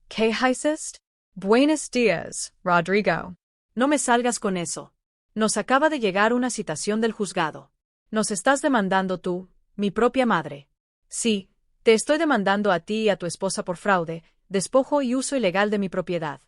¿Qué hiciste? Buenos días, Rodrigo. No me salgas con eso. Nos acaba de llegar una citación del juzgado. Nos estás demandando tú, mi propia madre. Sí, te estoy demandando a ti y a tu esposa por fraude, despojo y uso ilegal de mi propiedad.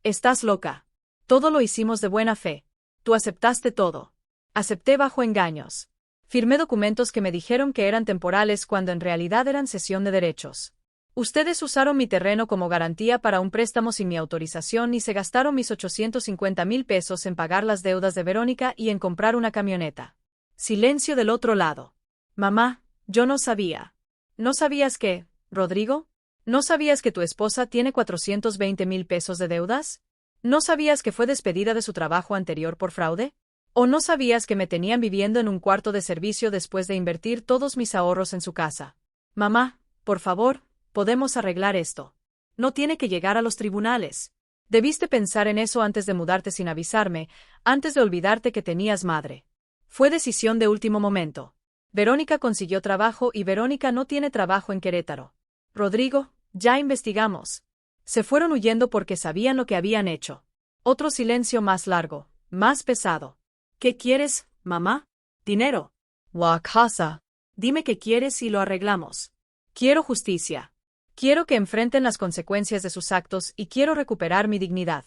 Estás loca. Todo lo hicimos de buena fe. Tú aceptaste todo. Acepté bajo engaños. Firmé documentos que me dijeron que eran temporales cuando en realidad eran cesión de derechos. Ustedes usaron mi terreno como garantía para un préstamo sin mi autorización y se gastaron mis 850,000 pesos en pagar las deudas de Verónica y en comprar una camioneta. Silencio del otro lado. Mamá, yo no sabía. ¿No sabías que, Rodrigo? ¿No sabías que tu esposa tiene 420,000 pesos de deudas? ¿No sabías que fue despedida de su trabajo anterior por fraude? ¿O no sabías que me tenían viviendo en un cuarto de servicio después de invertir todos mis ahorros en su casa? Mamá, por favor, podemos arreglar esto. No tiene que llegar a los tribunales. Debiste pensar en eso antes de mudarte sin avisarme, antes de olvidarte que tenías madre. Fue decisión de último momento. Verónica consiguió trabajo y Verónica no tiene trabajo en Querétaro. Rodrigo, ya investigamos. Se fueron huyendo porque sabían lo que habían hecho. Otro silencio más largo, más pesado. ¿Qué quieres, mamá? Dinero. La casa. Dime qué quieres y lo arreglamos. Quiero justicia. Quiero que enfrenten las consecuencias de sus actos y quiero recuperar mi dignidad.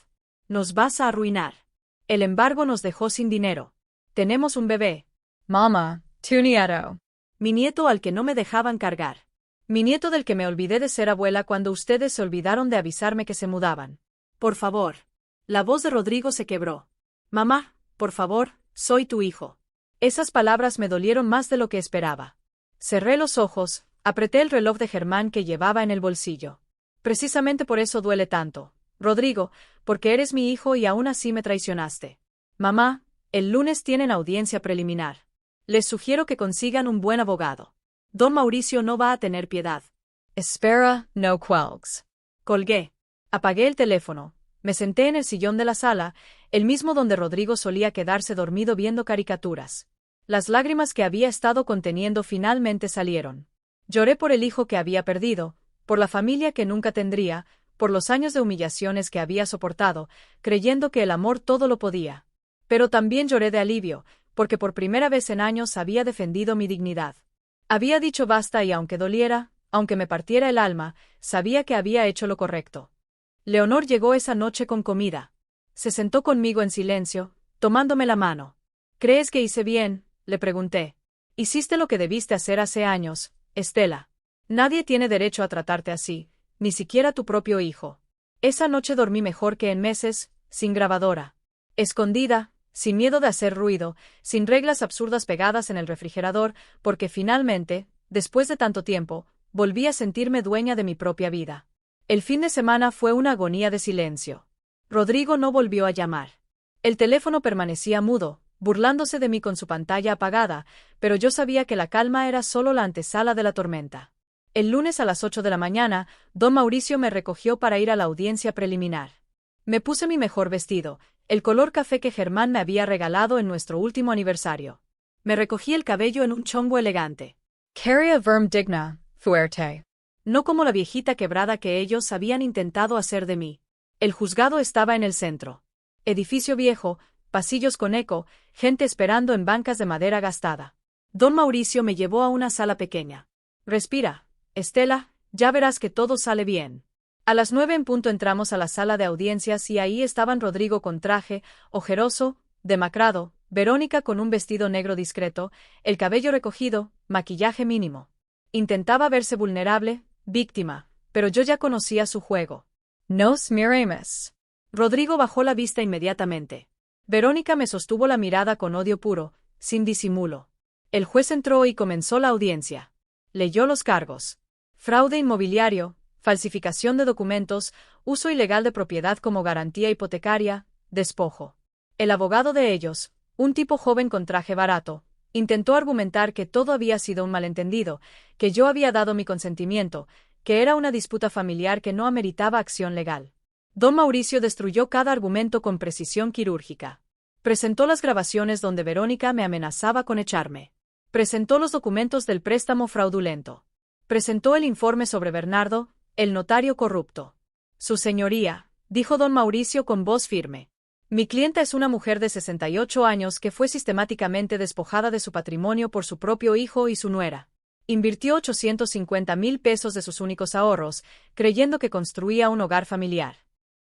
Nos vas a arruinar. El embargo nos dejó sin dinero. Tenemos un bebé. Mamá, tu nieto. Mi nieto al que no me dejaban cargar. Mi nieto del que me olvidé de ser abuela cuando ustedes se olvidaron de avisarme que se mudaban. Por favor. La voz de Rodrigo se quebró. Mamá, por favor, soy tu hijo. Esas palabras me dolieron más de lo que esperaba. Cerré los ojos. Apreté el reloj de Germán que llevaba en el bolsillo. Precisamente por eso duele tanto, Rodrigo, porque eres mi hijo y aún así me traicionaste. Mamá, el lunes tienen audiencia preliminar. Les sugiero que consigan un buen abogado. Don Mauricio no va a tener piedad. Espera, no cuelgues. Colgué. Apagué el teléfono. Me senté en el sillón de la sala, el mismo donde Rodrigo solía quedarse dormido viendo caricaturas. Las lágrimas que había estado conteniendo finalmente salieron. Lloré por el hijo que había perdido, por la familia que nunca tendría, por los años de humillaciones que había soportado, creyendo que el amor todo lo podía. Pero también lloré de alivio, porque por primera vez en años había defendido mi dignidad. Había dicho basta y aunque doliera, aunque me partiera el alma, sabía que había hecho lo correcto. Leonor llegó esa noche con comida. Se sentó conmigo en silencio, tomándome la mano. ¿Crees que hice bien?, le pregunté. Hiciste lo que debiste hacer hace años, Estela. Nadie tiene derecho a tratarte así, ni siquiera tu propio hijo. Esa noche dormí mejor que en meses, sin grabadora. Escondida, sin miedo de hacer ruido, sin reglas absurdas pegadas en el refrigerador, porque finalmente, después de tanto tiempo, volví a sentirme dueña de mi propia vida. El fin de semana fue una agonía de silencio. Rodrigo no volvió a llamar. El teléfono permanecía mudo, burlándose de mí con su pantalla apagada, pero yo sabía que la calma era solo la antesala de la tormenta. El lunes a las 8 de la mañana, don Mauricio me recogió para ir a la audiencia preliminar. Me puse mi mejor vestido, el color café que Germán me había regalado en nuestro último aniversario. Me recogí el cabello en un chongo elegante. Quería verme digna, fuerte. No como la viejita quebrada que ellos habían intentado hacer de mí. El juzgado estaba en el centro. Edificio viejo, pasillos con eco, gente esperando en bancas de madera gastada. Don Mauricio me llevó a una sala pequeña. Respira, Estela, ya verás que todo sale bien. A las 9 en punto entramos a la sala de audiencias y ahí estaban Rodrigo con traje, ojeroso, demacrado, Verónica con un vestido negro discreto, el cabello recogido, maquillaje mínimo. Intentaba verse vulnerable, víctima, pero yo ya conocía su juego. Nos miremos. Rodrigo bajó la vista inmediatamente. Verónica me sostuvo la mirada con odio puro, sin disimulo. El juez entró y comenzó la audiencia. Leyó los cargos. Fraude inmobiliario, falsificación de documentos, uso ilegal de propiedad como garantía hipotecaria, despojo. El abogado de ellos, un tipo joven con traje barato, intentó argumentar que todo había sido un malentendido, que yo había dado mi consentimiento, que era una disputa familiar que no ameritaba acción legal. Don Mauricio destruyó cada argumento con precisión quirúrgica. Presentó las grabaciones donde Verónica me amenazaba con echarme. Presentó los documentos del préstamo fraudulento. Presentó el informe sobre Bernardo, el notario corrupto. Su señoría, dijo don Mauricio con voz firme. Mi clienta es una mujer de 68 años que fue sistemáticamente despojada de su patrimonio por su propio hijo y su nuera. Invirtió 850,000 pesos de sus únicos ahorros, creyendo que construía un hogar familiar.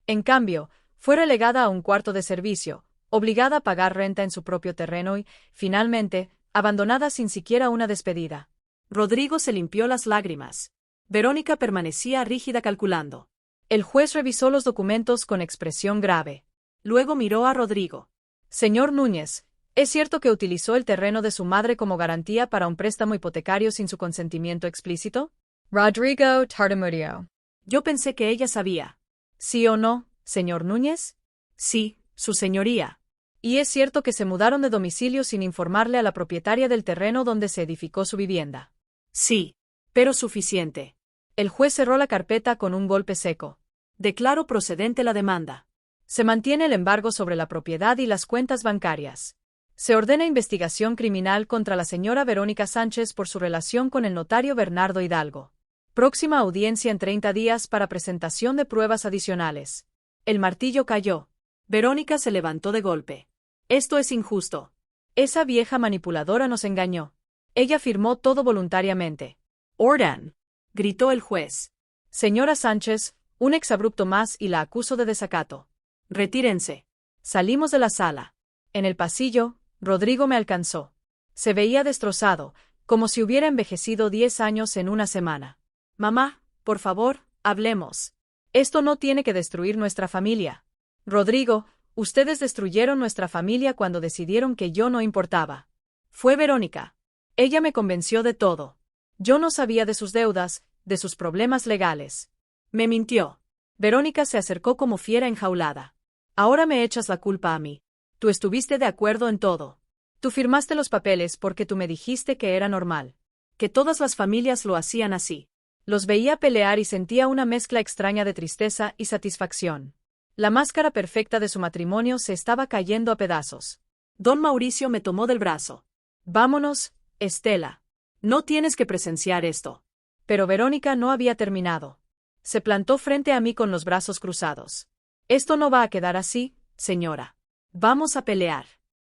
En cambio, fue relegada a un cuarto de servicio, obligada a pagar renta en su propio terreno y, finalmente, abandonada sin siquiera una despedida. Rodrigo se limpió las lágrimas. Verónica permanecía rígida calculando. El juez revisó los documentos con expresión grave. Luego miró a Rodrigo. Señor Núñez, ¿es cierto que utilizó el terreno de su madre como garantía para un préstamo hipotecario sin su consentimiento explícito? Rodrigo tartamudeó. Yo pensé que ella sabía. ¿Sí o no, señor Núñez? Sí, su señoría. ¿Y es cierto que se mudaron de domicilio sin informarle a la propietaria del terreno donde se edificó su vivienda? Sí, pero suficiente. El juez cerró la carpeta con un golpe seco. Declaro procedente la demanda. Se mantiene el embargo sobre la propiedad y las cuentas bancarias. Se ordena investigación criminal contra la señora Verónica Sánchez por su relación con el notario Bernardo Hidalgo. Próxima audiencia en 30 días para presentación de pruebas adicionales. El martillo cayó. Verónica se levantó de golpe. Esto es injusto. Esa vieja manipuladora nos engañó. Ella firmó todo voluntariamente. Orden, gritó el juez. Señora Sánchez, un exabrupto más y la acuso de desacato. Retírense. Salimos de la sala. En el pasillo, Rodrigo me alcanzó. Se veía destrozado, como si hubiera envejecido 10 años en una semana. Mamá, por favor, hablemos. Esto no tiene que destruir nuestra familia. Rodrigo, ustedes destruyeron nuestra familia cuando decidieron que yo no importaba. Fue Verónica. Ella me convenció de todo. Yo no sabía de sus deudas, de sus problemas legales. Me mintió. Verónica se acercó como fiera enjaulada. Ahora me echas la culpa a mí. Tú estuviste de acuerdo en todo. Tú firmaste los papeles porque tú me dijiste que era normal. Que todas las familias lo hacían así. Los veía pelear y sentía una mezcla extraña de tristeza y satisfacción. La máscara perfecta de su matrimonio se estaba cayendo a pedazos. Don Mauricio me tomó del brazo. Vámonos, Estela. No tienes que presenciar esto. Pero Verónica no había terminado. Se plantó frente a mí con los brazos cruzados. Esto no va a quedar así, señora. Vamos a pelear.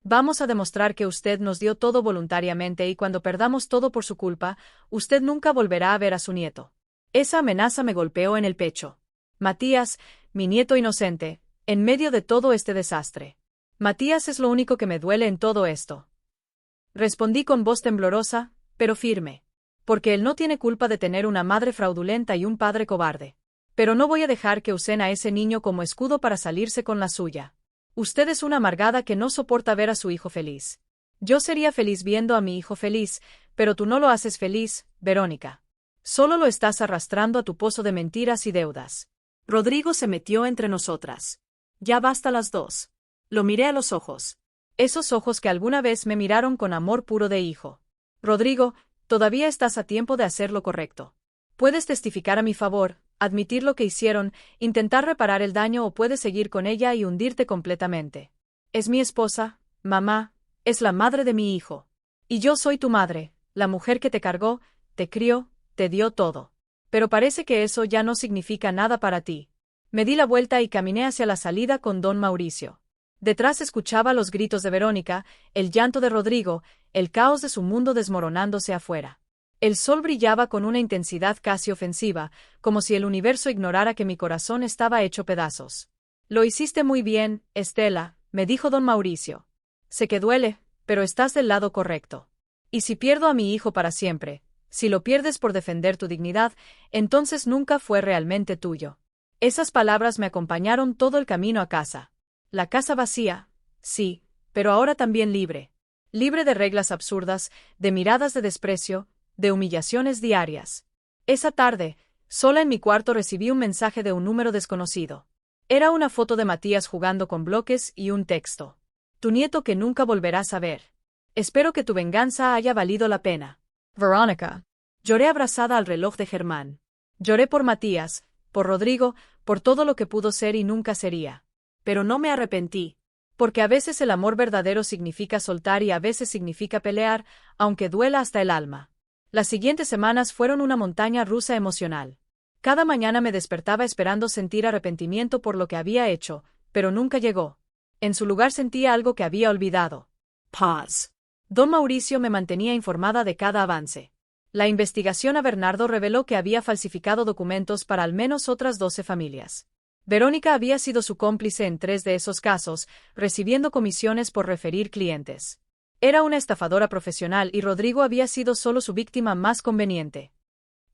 Vamos a demostrar que usted nos dio todo voluntariamente y cuando perdamos todo por su culpa, usted nunca volverá a ver a su nieto. Esa amenaza me golpeó en el pecho. Matías, mi nieto inocente, en medio de todo este desastre. Matías es lo único que me duele en todo esto. Respondí con voz temblorosa, pero firme. Porque él no tiene culpa de tener una madre fraudulenta y un padre cobarde. Pero no voy a dejar que usen a ese niño como escudo para salirse con la suya. Usted es una amargada que no soporta ver a su hijo feliz. Yo sería feliz viendo a mi hijo feliz, pero tú no lo haces feliz, Verónica. Solo lo estás arrastrando a tu pozo de mentiras y deudas. Rodrigo se metió entre nosotras. Ya basta las dos. Lo miré a los ojos. Esos ojos que alguna vez me miraron con amor puro de hijo. Rodrigo, todavía estás a tiempo de hacer lo correcto. Puedes testificar a mi favor, admitir lo que hicieron, intentar reparar el daño o puedes seguir con ella y hundirte completamente. Es mi esposa, mamá, es la madre de mi hijo. Y yo soy tu madre, la mujer que te cargó, te crió, te dio todo. Pero parece que eso ya no significa nada para ti. Me di la vuelta y caminé hacia la salida con don Mauricio. Detrás escuchaba los gritos de Verónica, el llanto de Rodrigo, el caos de su mundo desmoronándose afuera. El sol brillaba con una intensidad casi ofensiva, como si el universo ignorara que mi corazón estaba hecho pedazos. Lo hiciste muy bien, Estela, me dijo don Mauricio. Sé que duele, pero estás del lado correcto. Y si pierdo a mi hijo para siempre, si lo pierdes por defender tu dignidad, entonces nunca fue realmente tuyo. Esas palabras me acompañaron todo el camino a casa. La casa vacía, sí, pero ahora también libre. Libre de reglas absurdas, de miradas de desprecio, de humillaciones diarias. Esa tarde, sola en mi cuarto recibí un mensaje de un número desconocido. Era una foto de Matías jugando con bloques y un texto. Tu nieto que nunca volverás a ver. Espero que tu venganza haya valido la pena. Verónica. Lloré abrazada al reloj de Germán. Lloré por Matías, por Rodrigo, por todo lo que pudo ser y nunca sería. Pero no me arrepentí. Porque a veces el amor verdadero significa soltar y a veces significa pelear, aunque duela hasta el alma. Las siguientes semanas fueron una montaña rusa emocional. Cada mañana me despertaba esperando sentir arrepentimiento por lo que había hecho, pero nunca llegó. En su lugar sentía algo que había olvidado. Paz. Don Mauricio me mantenía informada de cada avance. La investigación a Bernardo reveló que había falsificado documentos para al menos otras 12 familias. Verónica había sido su cómplice en 3 de esos casos, recibiendo comisiones por referir clientes. Era una estafadora profesional y Rodrigo había sido solo su víctima más conveniente.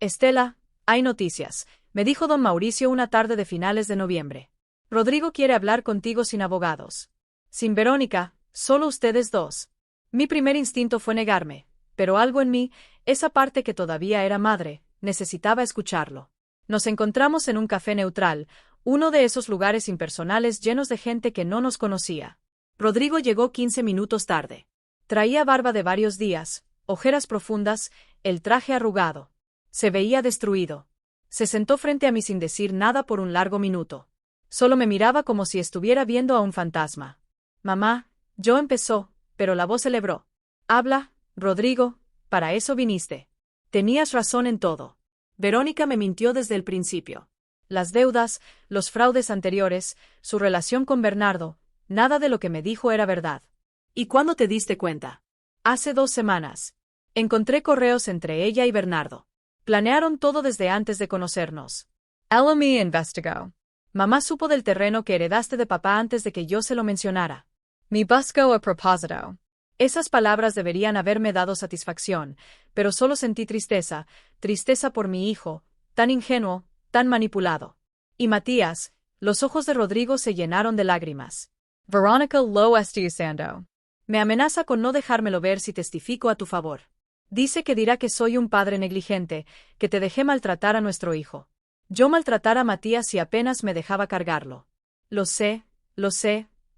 Estela, hay noticias, me dijo don Mauricio una tarde de finales de noviembre. Rodrigo quiere hablar contigo sin abogados. Sin Verónica, solo ustedes dos. Mi primer instinto fue negarme, pero algo en mí, esa parte que todavía era madre, necesitaba escucharlo. Nos encontramos en un café neutral, uno de esos lugares impersonales llenos de gente que no nos conocía. Rodrigo llegó 15 minutos tarde. Traía barba de varios días, ojeras profundas, el traje arrugado. Se veía destruido. Se sentó frente a mí sin decir nada por un largo minuto. Solo me miraba como si estuviera viendo a un fantasma. Mamá, yo empezó, pero la voz celebró. Habla, Rodrigo, para eso viniste. Tenías razón en todo. Verónica me mintió desde el principio. Las deudas, los fraudes anteriores, su relación con Bernardo, nada de lo que me dijo era verdad. ¿Y cuándo te diste cuenta? Hace 2 semanas. Encontré correos entre ella y Bernardo. Planearon todo desde antes de conocernos. Ella me investigó. Mamá supo del terreno que heredaste de papá antes de que yo se lo mencionara. Me buscó a propósito. Esas palabras deberían haberme dado satisfacción, pero solo sentí tristeza, tristeza por mi hijo, tan ingenuo, tan manipulado. Y Matías, los ojos de Rodrigo se llenaron de lágrimas. Verónica lo está usando. Me amenaza con no dejármelo ver si testifico a tu favor. Dice que dirá que soy un padre negligente, que te dejé maltratar a nuestro hijo. Yo maltratar a Matías si apenas me dejaba cargarlo. Lo sé,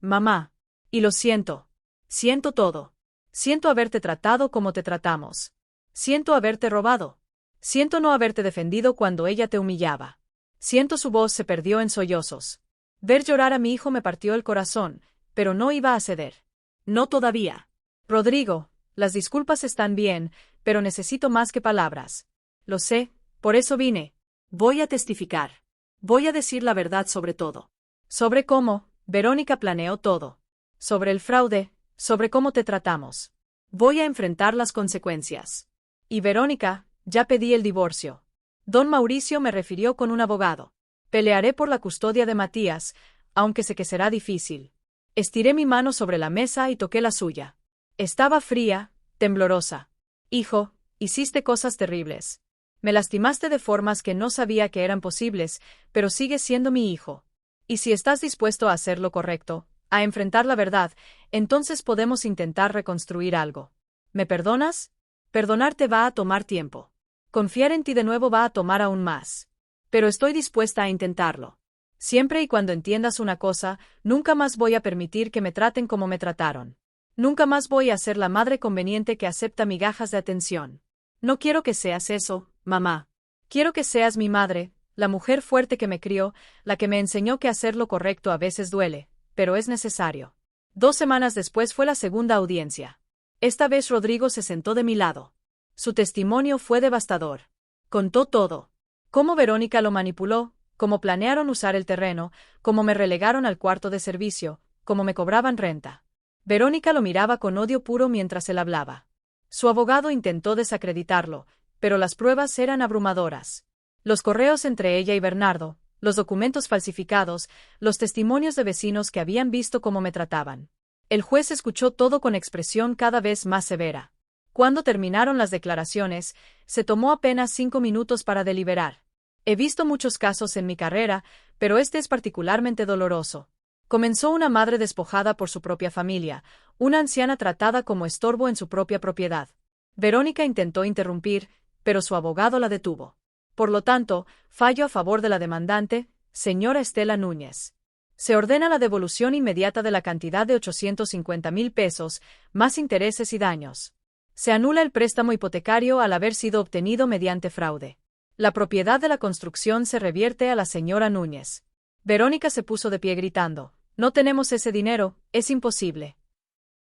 mamá. Y lo siento. Siento todo. Siento haberte tratado como te tratamos. Siento haberte robado. Siento no haberte defendido cuando ella te humillaba. Siento su voz se perdió en sollozos. Ver llorar a mi hijo me partió el corazón, pero no iba a ceder. No todavía. Rodrigo, las disculpas están bien, pero necesito más que palabras. Lo sé, por eso vine. Voy a testificar. Voy a decir la verdad sobre todo. Sobre cómo, Verónica planeó todo. Sobre el fraude, sobre cómo te tratamos. Voy a enfrentar las consecuencias. Y Verónica, ya pedí el divorcio. Don Mauricio me refirió con un abogado. Pelearé por la custodia de Matías, aunque sé que será difícil. Estiré mi mano sobre la mesa y toqué la suya. Estaba fría, temblorosa. Hijo, hiciste cosas terribles. Me lastimaste de formas que no sabía que eran posibles, pero sigues siendo mi hijo. Y si estás dispuesto a hacer lo correcto, a enfrentar la verdad, entonces podemos intentar reconstruir algo. ¿Me perdonas? Perdonarte va a tomar tiempo. Confiar en ti de nuevo va a tomar aún más. Pero estoy dispuesta a intentarlo. Siempre y cuando entiendas una cosa, nunca más voy a permitir que me traten como me trataron. Nunca más voy a ser la madre conveniente que acepta migajas de atención. No quiero que seas eso, mamá. Quiero que seas mi madre, la mujer fuerte que me crió, la que me enseñó que hacer lo correcto a veces duele, pero es necesario. 2 semanas después fue la segunda audiencia. Esta vez Rodrigo se sentó de mi lado. Su testimonio fue devastador. Contó todo. Cómo Verónica lo manipuló, cómo planearon usar el terreno, cómo me relegaron al cuarto de servicio, cómo me cobraban renta. Verónica lo miraba con odio puro mientras él hablaba. Su abogado intentó desacreditarlo, pero las pruebas eran abrumadoras. Los correos entre ella y Bernardo, los documentos falsificados, los testimonios de vecinos que habían visto cómo me trataban. El juez escuchó todo con expresión cada vez más severa. Cuando terminaron las declaraciones, se tomó apenas 5 minutos para deliberar. He visto muchos casos en mi carrera, pero este es particularmente doloroso. Comenzó una madre despojada por su propia familia, una anciana tratada como estorbo en su propia propiedad. Verónica intentó interrumpir, pero su abogado la detuvo. Por lo tanto, fallo a favor de la demandante, señora Estela Núñez. Se ordena la devolución inmediata de la cantidad de 850,000 pesos, más intereses y daños. Se anula el préstamo hipotecario al haber sido obtenido mediante fraude. La propiedad de la construcción se revierte a la señora Núñez. Verónica se puso de pie gritando: «No tenemos ese dinero, es imposible».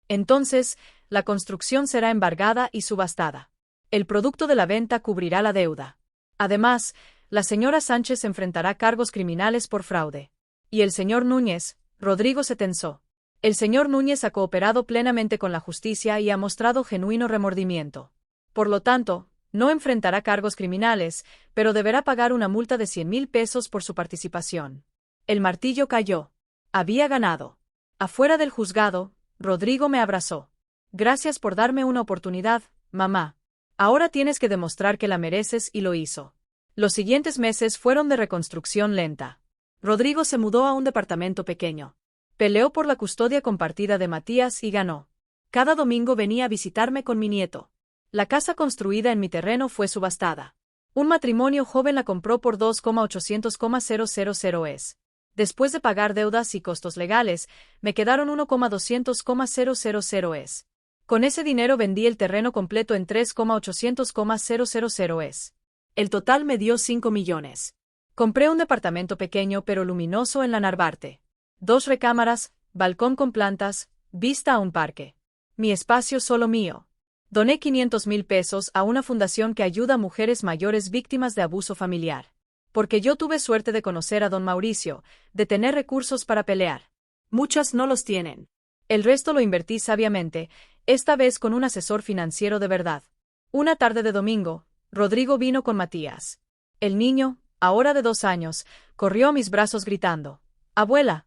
Entonces, la construcción será embargada y subastada. El producto de la venta cubrirá la deuda. Además, la señora Sánchez enfrentará cargos criminales por fraude. Y el señor Núñez, Rodrigo se tensó. El señor Núñez ha cooperado plenamente con la justicia y ha mostrado genuino remordimiento. Por lo tanto, no enfrentará cargos criminales, pero deberá pagar una multa de 100,000 pesos por su participación. El martillo cayó. Había ganado. Afuera del juzgado, Rodrigo me abrazó. Gracias por darme una oportunidad, mamá. Ahora tienes que demostrar que la mereces y lo hizo. Los siguientes meses fueron de reconstrucción lenta. Rodrigo se mudó a un departamento pequeño. Peleó por la custodia compartida de Matías y ganó. Cada domingo venía a visitarme con mi nieto. La casa construida en mi terreno fue subastada. Un matrimonio joven la compró por 2,800,000 es. Después de pagar deudas y costos legales, me quedaron 1,200,000 es. Con ese dinero vendí el terreno completo en 3,800,000 es. El total me dio 5 millones. Compré un departamento pequeño pero luminoso en la Narvarte. 2 recámaras, balcón con plantas, vista a un parque. Mi espacio solo mío. Doné 500,000 pesos a una fundación que ayuda a mujeres mayores víctimas de abuso familiar. Porque yo tuve suerte de conocer a don Mauricio, de tener recursos para pelear. Muchas no los tienen. El resto lo invertí sabiamente, esta vez con un asesor financiero de verdad. Una tarde de domingo, Rodrigo vino con Matías. El niño, ahora de 2 años, corrió a mis brazos gritando: «Abuela».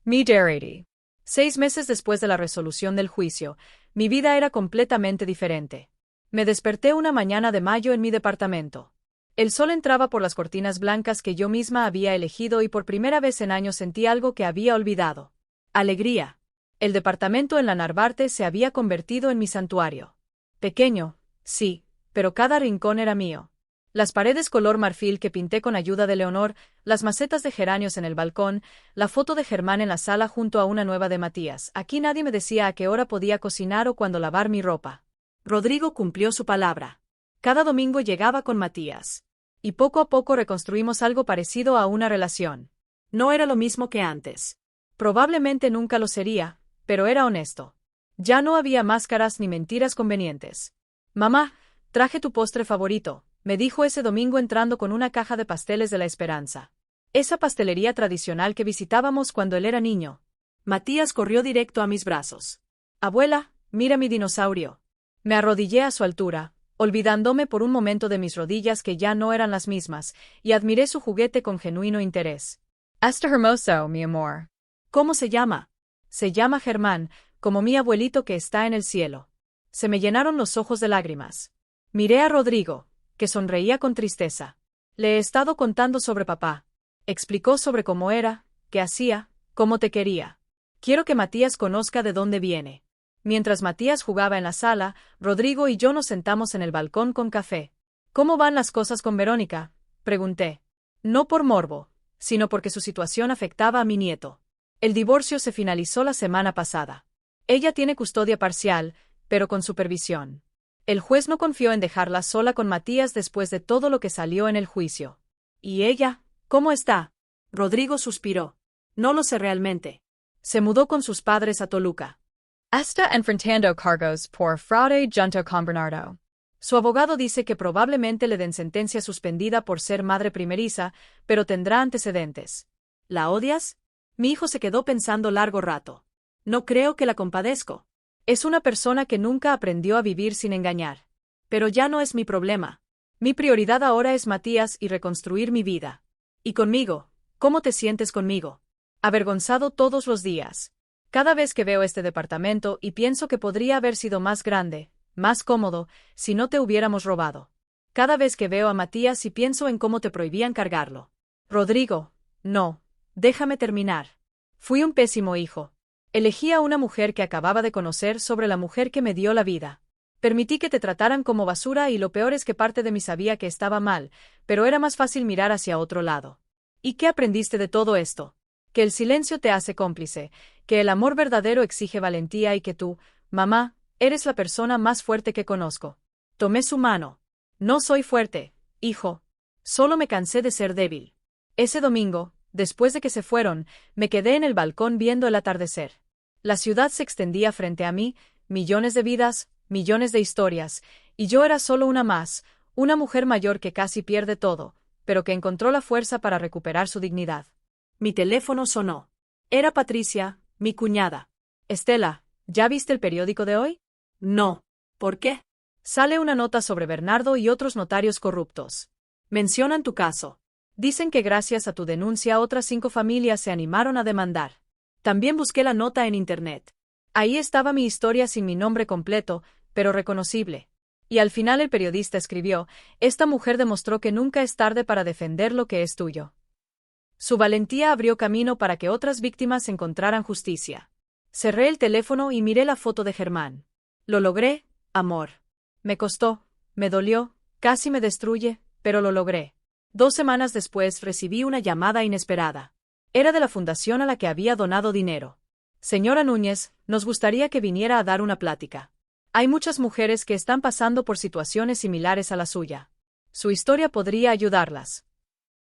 Mi Darity. 6 meses después de la resolución del juicio, mi vida era completamente diferente. Me desperté una mañana de mayo en mi departamento. El sol entraba por las cortinas blancas que yo misma había elegido y por primera vez en años sentí algo que había olvidado. Alegría. El departamento en la Narvarte se había convertido en mi santuario. Pequeño, sí, pero cada rincón era mío. Las paredes color marfil que pinté con ayuda de Leonor, las macetas de geranios en el balcón, la foto de Germán en la sala junto a una nueva de Matías. Aquí nadie me decía a qué hora podía cocinar o cuándo lavar mi ropa. Rodrigo cumplió su palabra. Cada domingo llegaba con Matías. Y poco a poco reconstruimos algo parecido a una relación. No era lo mismo que antes. Probablemente nunca lo sería, pero era honesto. Ya no había máscaras ni mentiras convenientes. «Mamá, traje tu postre favorito», me dijo ese domingo entrando con una caja de pasteles de la Esperanza. Esa pastelería tradicional que visitábamos cuando él era niño. Matías corrió directo a mis brazos. «Abuela, mira mi dinosaurio». Me arrodillé a su altura, olvidándome por un momento de mis rodillas que ya no eran las mismas, y admiré su juguete con genuino interés. Este hermoso, mi amor. «¿Cómo se llama?» «Se llama Germán, como mi abuelito que está en el cielo». Se me llenaron los ojos de lágrimas. Miré a Rodrigo, que sonreía con tristeza. «Le he estado contando sobre papá». Explicó sobre cómo era, qué hacía, cómo te quería. «Quiero que Matías conozca de dónde viene». Mientras Matías jugaba en la sala, Rodrigo y yo nos sentamos en el balcón con café. «¿Cómo van las cosas con Verónica?», pregunté. No por morbo, sino porque su situación afectaba a mi nieto. El divorcio se finalizó la semana pasada. Ella tiene custodia parcial, pero con supervisión. El juez no confió en dejarla sola con Matías después de todo lo que salió en el juicio. «¿Y ella? ¿Cómo está?». Rodrigo suspiró. «No lo sé realmente. Se mudó con sus padres a Toluca». Está enfrentando cargos por fraude junto con Bernardo. Su abogado dice que probablemente le den sentencia suspendida por ser madre primeriza, pero tendrá antecedentes. «¿La odias?». Mi hijo se quedó pensando largo rato. «No creo que la compadezco. Es una persona que nunca aprendió a vivir sin engañar. Pero ya no es mi problema. Mi prioridad ahora es Matías y reconstruir mi vida. Y conmigo, ¿cómo te sientes conmigo?». Avergonzado todos los días. Cada vez que veo este departamento y pienso que podría haber sido más grande, más cómodo, si no te hubiéramos robado. Cada vez que veo a Matías y pienso en cómo te prohibían cargarlo. «Rodrigo, no, déjame terminar. Fui un pésimo hijo. Elegí a una mujer que acababa de conocer sobre la mujer que me dio la vida. Permití que te trataran como basura y lo peor es que parte de mí sabía que estaba mal, pero era más fácil mirar hacia otro lado. ¿Y qué aprendiste de todo esto? Que el silencio te hace cómplice, que el amor verdadero exige valentía y que tú, mamá, eres la persona más fuerte que conozco». Tomé su mano. «No soy fuerte, hijo. Solo me cansé de ser débil». Ese domingo, después de que se fueron, me quedé en el balcón viendo el atardecer. La ciudad se extendía frente a mí, millones de vidas, millones de historias, y yo era solo una más, una mujer mayor que casi pierde todo, pero que encontró la fuerza para recuperar su dignidad. Mi teléfono sonó. Era Patricia, mi cuñada. «Estela, ¿ya viste el periódico de hoy?». «No». «¿Por qué?». «Sale una nota sobre Bernardo y otros notarios corruptos. Mencionan tu caso. Dicen que gracias a tu denuncia otras 5 familias se animaron a demandar. También busqué la nota en internet. Ahí estaba mi historia sin mi nombre completo, pero reconocible. Y al final el periodista escribió: esta mujer demostró que nunca es tarde para defender lo que es tuyo. Su valentía abrió camino para que otras víctimas encontraran justicia. Cerré el teléfono y miré la foto de Germán. Lo logré, amor. Me costó, me dolió, casi me destruye, pero lo logré. 2 semanas después recibí una llamada inesperada. Era de la fundación a la que había donado dinero. Señora Núñez, nos gustaría que viniera a dar una plática. Hay muchas mujeres que están pasando por situaciones similares a la suya. Su historia podría ayudarlas.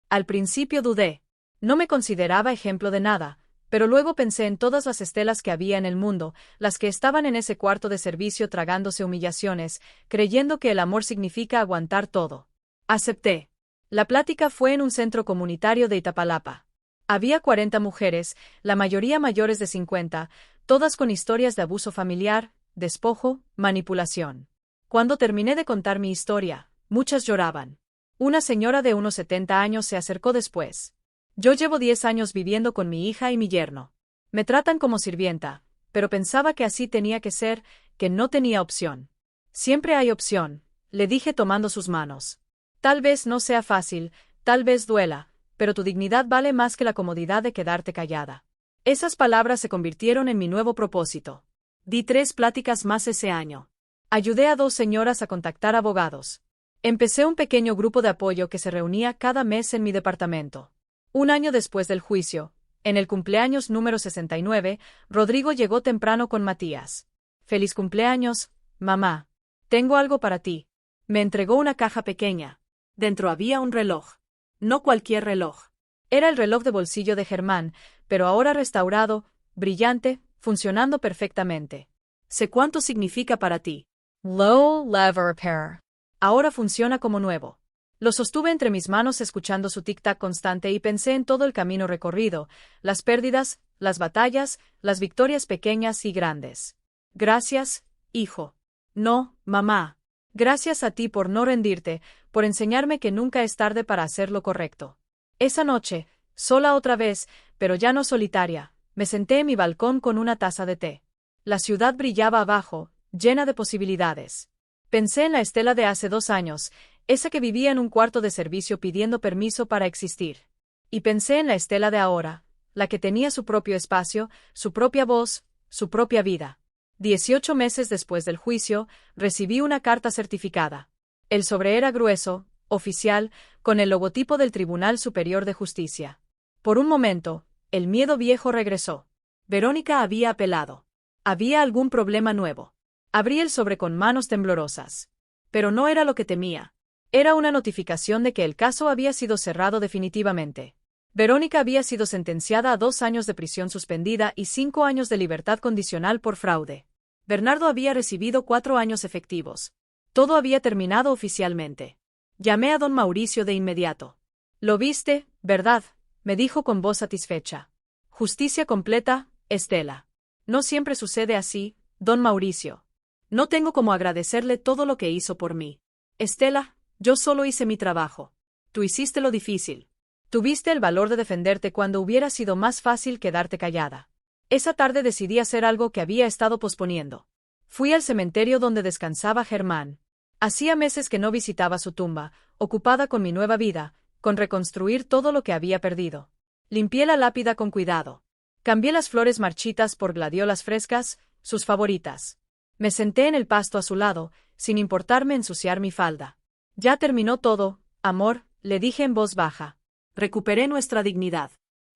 Al principio dudé. No me consideraba ejemplo de nada, pero luego pensé en todas las Estelas que había en el mundo, las que estaban en ese cuarto de servicio tragándose humillaciones, creyendo que el amor significa aguantar todo. Acepté. La plática fue en un centro comunitario de Itapalapa. Había 40 mujeres, la mayoría mayores de 50, todas con historias de abuso familiar, despojo, manipulación. Cuando terminé de contar mi historia, muchas lloraban. Una señora de unos 70 años se acercó después. Yo llevo 10 años viviendo con mi hija y mi yerno. Me tratan como sirvienta, pero pensaba que así tenía que ser, que no tenía opción. Siempre hay opción, le dije tomando sus manos. Tal vez no sea fácil, tal vez duela, pero tu dignidad vale más que la comodidad de quedarte callada. Esas palabras se convirtieron en mi nuevo propósito. Di 3 pláticas más ese año. Ayudé a 2 señoras a contactar abogados. Empecé un pequeño grupo de apoyo que se reunía cada mes en mi departamento. Un año después del juicio, en el cumpleaños número 69, Rodrigo llegó temprano con Matías. «Feliz cumpleaños, mamá. Tengo algo para ti». Me entregó una caja pequeña. Dentro había un reloj. No cualquier reloj. Era el reloj de bolsillo de Germán, pero ahora restaurado, brillante, funcionando perfectamente. Sé cuánto significa para ti. Low level repair. Ahora funciona como nuevo. Lo sostuve entre mis manos escuchando su tic-tac constante y pensé en todo el camino recorrido, las pérdidas, las batallas, las victorias pequeñas y grandes. Gracias, hijo. No, mamá. Gracias a ti por no rendirte, por enseñarme que nunca es tarde para hacer lo correcto. Esa noche, sola otra vez, pero ya no solitaria, me senté en mi balcón con una taza de té. La ciudad brillaba abajo, llena de posibilidades. Pensé en la Estela de hace 2 años, esa que vivía en un cuarto de servicio pidiendo permiso para existir. Y pensé en la Estela de ahora, la que tenía su propio espacio, su propia voz, su propia vida. 18 meses después del juicio, recibí una carta certificada. El sobre era grueso, oficial, con el logotipo del Tribunal Superior de Justicia. Por un momento, el miedo viejo regresó. Verónica había apelado. Había algún problema nuevo. Abrí el sobre con manos temblorosas. Pero no era lo que temía. Era una notificación de que el caso había sido cerrado definitivamente. Verónica había sido sentenciada a 2 años de prisión suspendida y 5 años de libertad condicional por fraude. Bernardo había recibido 4 años efectivos. Todo había terminado oficialmente. Llamé a don Mauricio de inmediato. «Lo viste, ¿verdad?», me dijo con voz satisfecha. «Justicia completa, Estela». «No siempre sucede así, don Mauricio. No tengo cómo agradecerle todo lo que hizo por mí. Estela, yo solo hice mi trabajo. Tú hiciste lo difícil. Tuviste el valor de defenderte cuando hubiera sido más fácil quedarte callada. Esa tarde decidí hacer algo que había estado posponiendo. Fui al cementerio donde descansaba Germán. Hacía meses que no visitaba su tumba, ocupada con mi nueva vida, con reconstruir todo lo que había perdido. Limpié la lápida con cuidado. Cambié las flores marchitas por gladiolas frescas, sus favoritas. Me senté en el pasto a su lado, sin importarme ensuciar mi falda. «Ya terminó todo, amor», le dije en voz baja. «Recuperé nuestra dignidad.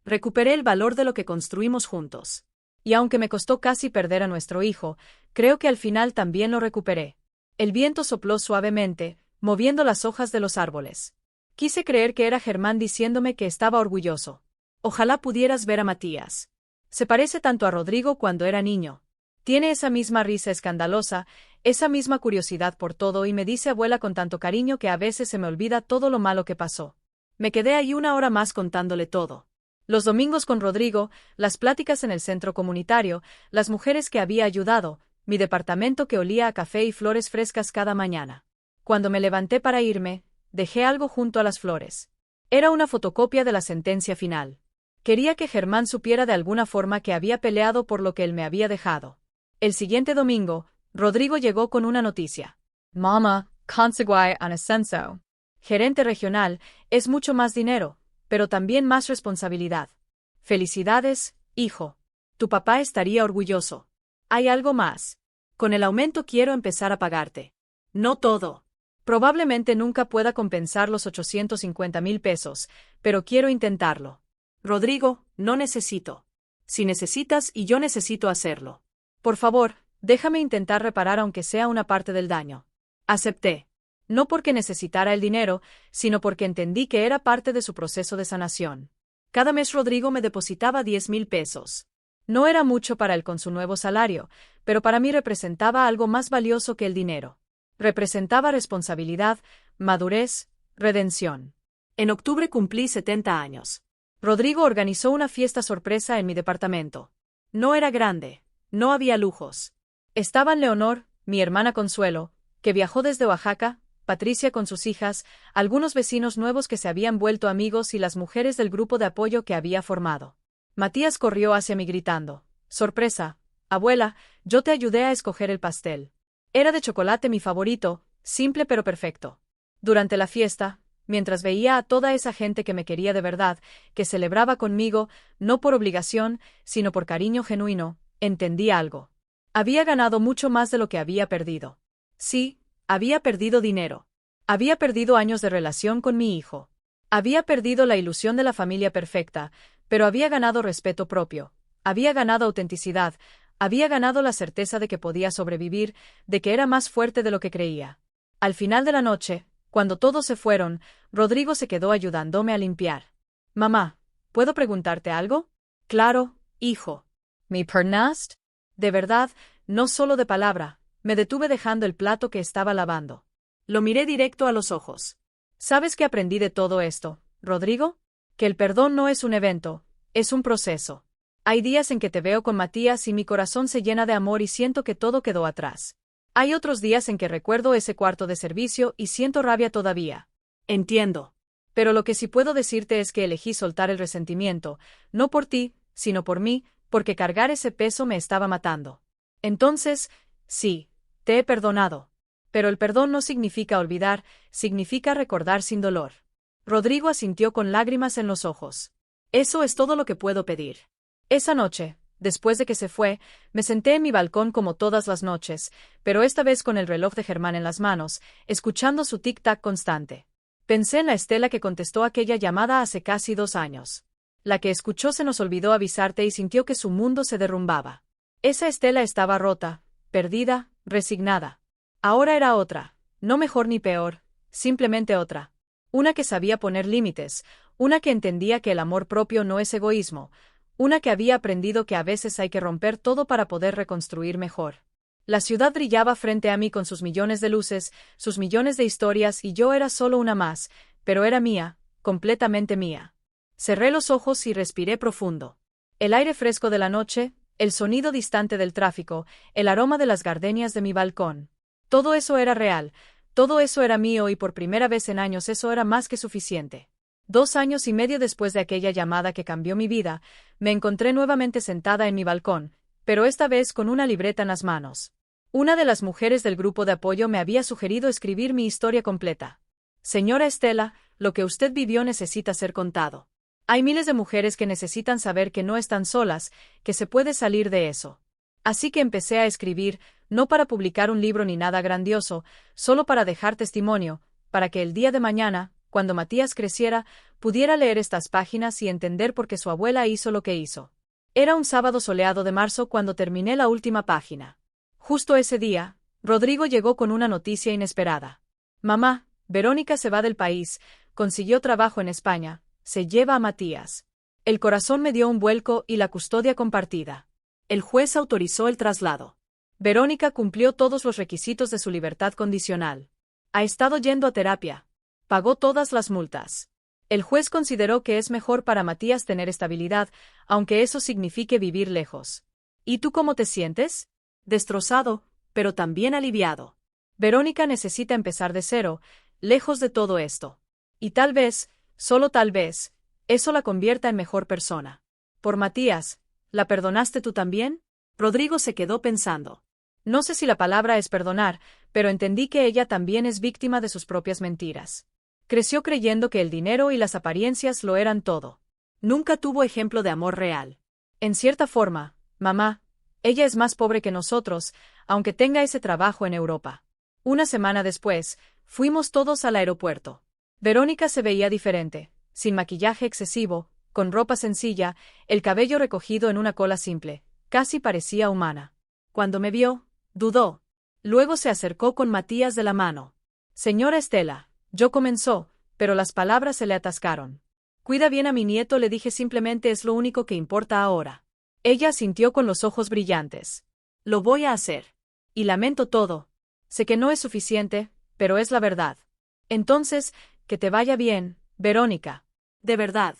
Recuperé el valor de lo que construimos juntos. Y aunque me costó casi perder a nuestro hijo, creo que al final también lo recuperé». El viento sopló suavemente, moviendo las hojas de los árboles. Quise creer que era Germán diciéndome que estaba orgulloso. «Ojalá pudieras ver a Matías. Se parece tanto a Rodrigo cuando era niño. Tiene esa misma risa escandalosa, esa misma curiosidad por todo y me dice abuela con tanto cariño que a veces se me olvida todo lo malo que pasó». Me quedé ahí 1 hora más contándole todo. Los domingos con Rodrigo, las pláticas en el centro comunitario, las mujeres que había ayudado, mi departamento que olía a café y flores frescas cada mañana. Cuando me levanté para irme, dejé algo junto a las flores. Era una fotocopia de la sentencia final. Quería que Germán supiera de alguna forma que había peleado por lo que él me había dejado. El siguiente domingo, Rodrigo llegó con una noticia. Mama, conseguí un ascenso. Gerente regional, es mucho más dinero, pero también más responsabilidad. Felicidades, hijo. Tu papá estaría orgulloso. Hay algo más. Con el aumento quiero empezar a pagarte. No todo. Probablemente nunca pueda compensar los 850,000 pesos, pero quiero intentarlo. Rodrigo, no necesito. Si necesitas y yo necesito hacerlo. Por favor, déjame intentar reparar aunque sea una parte del daño. Acepté. No porque necesitara el dinero, sino porque entendí que era parte de su proceso de sanación. Cada mes Rodrigo me depositaba 10,000 pesos. No era mucho para él con su nuevo salario, pero para mí representaba algo más valioso que el dinero. Representaba responsabilidad, madurez, redención. En octubre cumplí 70 años. Rodrigo organizó una fiesta sorpresa en mi departamento. No era grande, no había lujos. Estaban Leonor, mi hermana Consuelo, que viajó desde Oaxaca, Patricia con sus hijas, algunos vecinos nuevos que se habían vuelto amigos y las mujeres del grupo de apoyo que había formado. Matías corrió hacia mí gritando: «¡Sorpresa! Abuela, yo te ayudé a escoger el pastel. Era de chocolate mi favorito, simple pero perfecto». Durante la fiesta, mientras veía a toda esa gente que me quería de verdad, que celebraba conmigo, no por obligación, sino por cariño genuino, entendí algo. Había ganado mucho más de lo que había perdido. Sí, había perdido dinero. Había perdido años de relación con mi hijo. Había perdido la ilusión de la familia perfecta, pero había ganado respeto propio. Había ganado autenticidad. Había ganado la certeza de que podía sobrevivir, de que era más fuerte de lo que creía. Al final de la noche, cuando todos se fueron, Rodrigo se quedó ayudándome a limpiar. «Mamá, ¿puedo preguntarte algo?» «Claro, hijo». ¿Me perdonaste? De verdad, no solo de palabra. Me detuve dejando el plato que estaba lavando. Lo miré directo a los ojos. ¿Sabes qué aprendí de todo esto, Rodrigo? Que el perdón no es un evento, es un proceso. Hay días en que te veo con Matías y mi corazón se llena de amor y siento que todo quedó atrás. Hay otros días en que recuerdo ese cuarto de servicio y siento rabia todavía. Entiendo. Pero lo que sí puedo decirte es que elegí soltar el resentimiento, no por ti, sino por mí, porque cargar ese peso me estaba matando. Entonces, sí, te he perdonado. Pero el perdón no significa olvidar, significa recordar sin dolor. Rodrigo asintió con lágrimas en los ojos. Eso es todo lo que puedo pedir. Esa noche, después de que se fue, me senté en mi balcón como todas las noches, pero esta vez con el reloj de Germán en las manos, escuchando su tic-tac constante. Pensé en la Estela que contestó aquella llamada hace casi 2 años. La que escuchó se nos olvidó avisarte y sintió que su mundo se derrumbaba. Esa Estela estaba rota, perdida, resignada. Ahora era otra, no mejor ni peor, simplemente otra. Una que sabía poner límites, una que entendía que el amor propio no es egoísmo, una que había aprendido que a veces hay que romper todo para poder reconstruir mejor. La ciudad brillaba frente a mí con sus millones de luces, sus millones de historias y yo era solo una más, pero era mía, completamente mía. Cerré los ojos y respiré profundo. El aire fresco de la noche, el sonido distante del tráfico, el aroma de las gardenias de mi balcón. Todo eso era real, todo eso era mío y por primera vez en años eso era más que suficiente. 2 años y medio después de aquella llamada que cambió mi vida, me encontré nuevamente sentada en mi balcón, pero esta vez con una libreta en las manos. Una de las mujeres del grupo de apoyo me había sugerido escribir mi historia completa. Señora Estela, lo que usted vivió necesita ser contado. Hay miles de mujeres que necesitan saber que no están solas, que se puede salir de eso. Así que empecé a escribir, no para publicar un libro ni nada grandioso, solo para dejar testimonio, para que el día de mañana, cuando Matías creciera, pudiera leer estas páginas y entender por qué su abuela hizo lo que hizo. Era un sábado soleado de marzo cuando terminé la última página. Justo ese día, Rodrigo llegó con una noticia inesperada. Mamá, Verónica se va del país, consiguió trabajo en España, se lleva a Matías. El corazón me dio un vuelco y la custodia compartida. El juez autorizó el traslado. Verónica cumplió todos los requisitos de su libertad condicional. Ha estado yendo a terapia. Pagó todas las multas. El juez consideró que es mejor para Matías tener estabilidad, aunque eso signifique vivir lejos. ¿Y tú cómo te sientes? Destrozado, pero también aliviado. Verónica necesita empezar de cero, lejos de todo esto. Y tal vez, solo tal vez, eso la convierta en mejor persona. Por Matías, ¿la perdonaste tú también? Rodrigo se quedó pensando. No sé si la palabra es perdonar, pero entendí que ella también es víctima de sus propias mentiras. Creció creyendo que el dinero y las apariencias lo eran todo. Nunca tuvo ejemplo de amor real. En cierta forma, mamá, ella es más pobre que nosotros, aunque tenga ese trabajo en Europa. Una semana después, fuimos todos al aeropuerto. Verónica se veía diferente, sin maquillaje excesivo, con ropa sencilla, el cabello recogido en una cola simple, casi parecía humana. Cuando me vio, dudó. Luego se acercó con Matías de la mano. Señora Estela, yo comenzó, pero las palabras se le atascaron. Cuida bien a mi nieto, le dije simplemente, es lo único que importa ahora. Ella asintió con los ojos brillantes. Lo voy a hacer. Y lamento todo. Sé que no es suficiente, pero es la verdad. Entonces, que te vaya bien, Verónica. De verdad.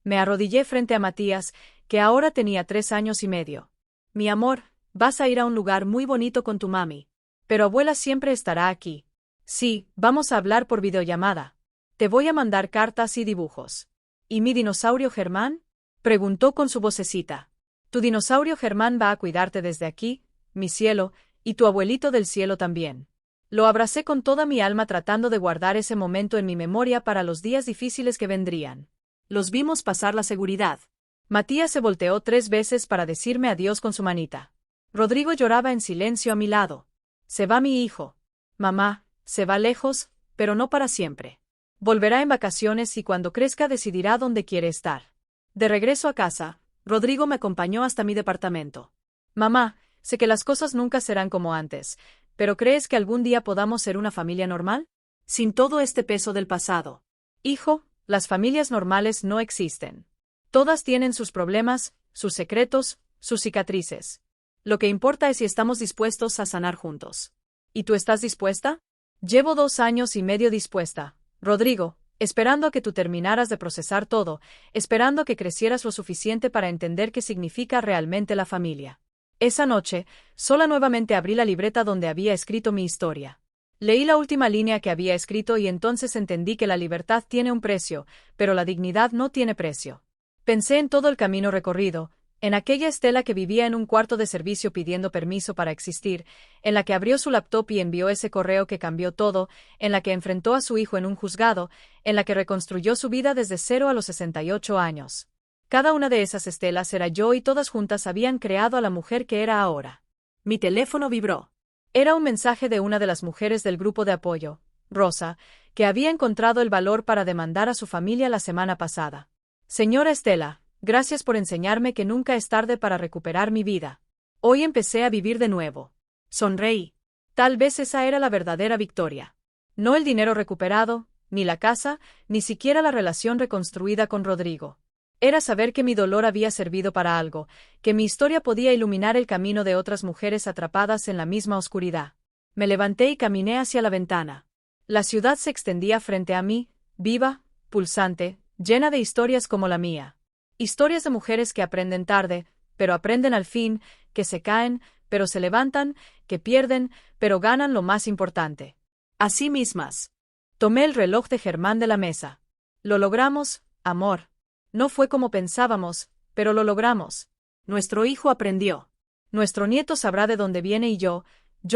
Me arrodillé frente a Matías, que ahora tenía 3 años y medio. Mi amor, vas a ir a un lugar muy bonito con tu mami. Pero abuela siempre estará aquí. Sí, vamos a hablar por videollamada. Te voy a mandar cartas y dibujos. ¿Y mi dinosaurio Germán? Preguntó con su vocecita. Tu dinosaurio Germán va a cuidarte desde aquí, mi cielo, y tu abuelito del cielo también. Lo abracé con toda mi alma tratando de guardar ese momento en mi memoria para los días difíciles que vendrían. Los vimos pasar la seguridad. Matías se volteó 3 veces para decirme adiós con su manita. Rodrigo lloraba en silencio a mi lado. Se va mi hijo. Mamá, se va lejos, pero no para siempre. Volverá en vacaciones y cuando crezca decidirá dónde quiere estar. De regreso a casa, Rodrigo me acompañó hasta mi departamento. Mamá, sé que las cosas nunca serán como antes, pero ¿crees que algún día podamos ser una familia normal? Sin todo este peso del pasado. Hijo, las familias normales no existen. Todas tienen sus problemas, sus secretos, sus cicatrices. Lo que importa es si estamos dispuestos a sanar juntos. ¿Y tú estás dispuesta? Llevo 2 años y medio dispuesta, Rodrigo, esperando a que tú terminaras de procesar todo, esperando a que crecieras lo suficiente para entender qué significa realmente la familia. Esa noche, sola nuevamente abrí la libreta donde había escrito mi historia. Leí la última línea que había escrito y entonces entendí que la libertad tiene un precio, pero la dignidad no tiene precio. Pensé en todo el camino recorrido, en aquella Estela que vivía en un cuarto de servicio pidiendo permiso para existir, en la que abrió su laptop y envió ese correo que cambió todo, en la que enfrentó a su hijo en un juzgado, en la que reconstruyó su vida desde 0 a los 68 años. Cada una de esas Estelas era yo y todas juntas habían creado a la mujer que era ahora. Mi teléfono vibró. Era un mensaje de una de las mujeres del grupo de apoyo, Rosa, que había encontrado el valor para demandar a su familia la semana pasada. Señora Estela, gracias por enseñarme que nunca es tarde para recuperar mi vida. Hoy empecé a vivir de nuevo. Sonreí. Tal vez esa era la verdadera victoria. No el dinero recuperado, ni la casa, ni siquiera la relación reconstruida con Rodrigo. Era saber que mi dolor había servido para algo, que mi historia podía iluminar el camino de otras mujeres atrapadas en la misma oscuridad. Me levanté y caminé hacia la ventana. La ciudad se extendía frente a mí, viva, pulsante, llena de historias como la mía. Historias de mujeres que aprenden tarde, pero aprenden al fin, que se caen, pero se levantan, que pierden, pero ganan lo más importante. Así mismas. Tomé el reloj de Germán de la mesa. Lo logramos, amor. No fue como pensábamos, pero lo logramos. Nuestro hijo aprendió. Nuestro nieto sabrá de dónde viene y yo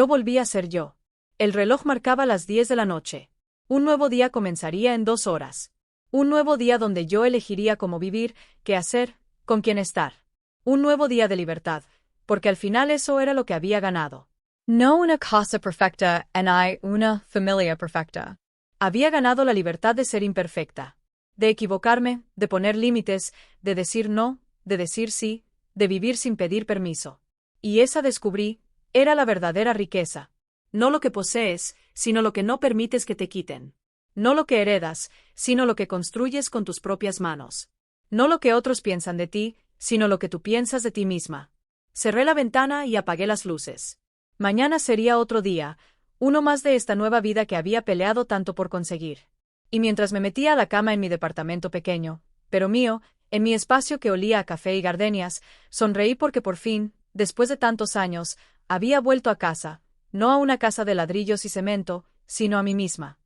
volví a ser yo. El reloj marcaba las 10 de la noche. Un nuevo día comenzaría en 2 horas. Un nuevo día donde yo elegiría cómo vivir, qué hacer, con quién estar. Un nuevo día de libertad, porque al final eso era lo que había ganado. No una casa perfecta ni una familia perfecta. Había ganado la libertad de ser imperfecta. De equivocarme, de poner límites, de decir no, de decir sí, de vivir sin pedir permiso. Y esa descubrí, era la verdadera riqueza. No lo que posees, sino lo que no permites que te quiten. No lo que heredas, sino lo que construyes con tus propias manos. No lo que otros piensan de ti, sino lo que tú piensas de ti misma. Cerré la ventana y apagué las luces. Mañana sería otro día, uno más de esta nueva vida que había peleado tanto por conseguir. Y mientras me metía a la cama en mi departamento pequeño, pero mío, en mi espacio que olía a café y gardenias, sonreí porque por fin, después de tantos años, había vuelto a casa, no a una casa de ladrillos y cemento, sino a mí misma.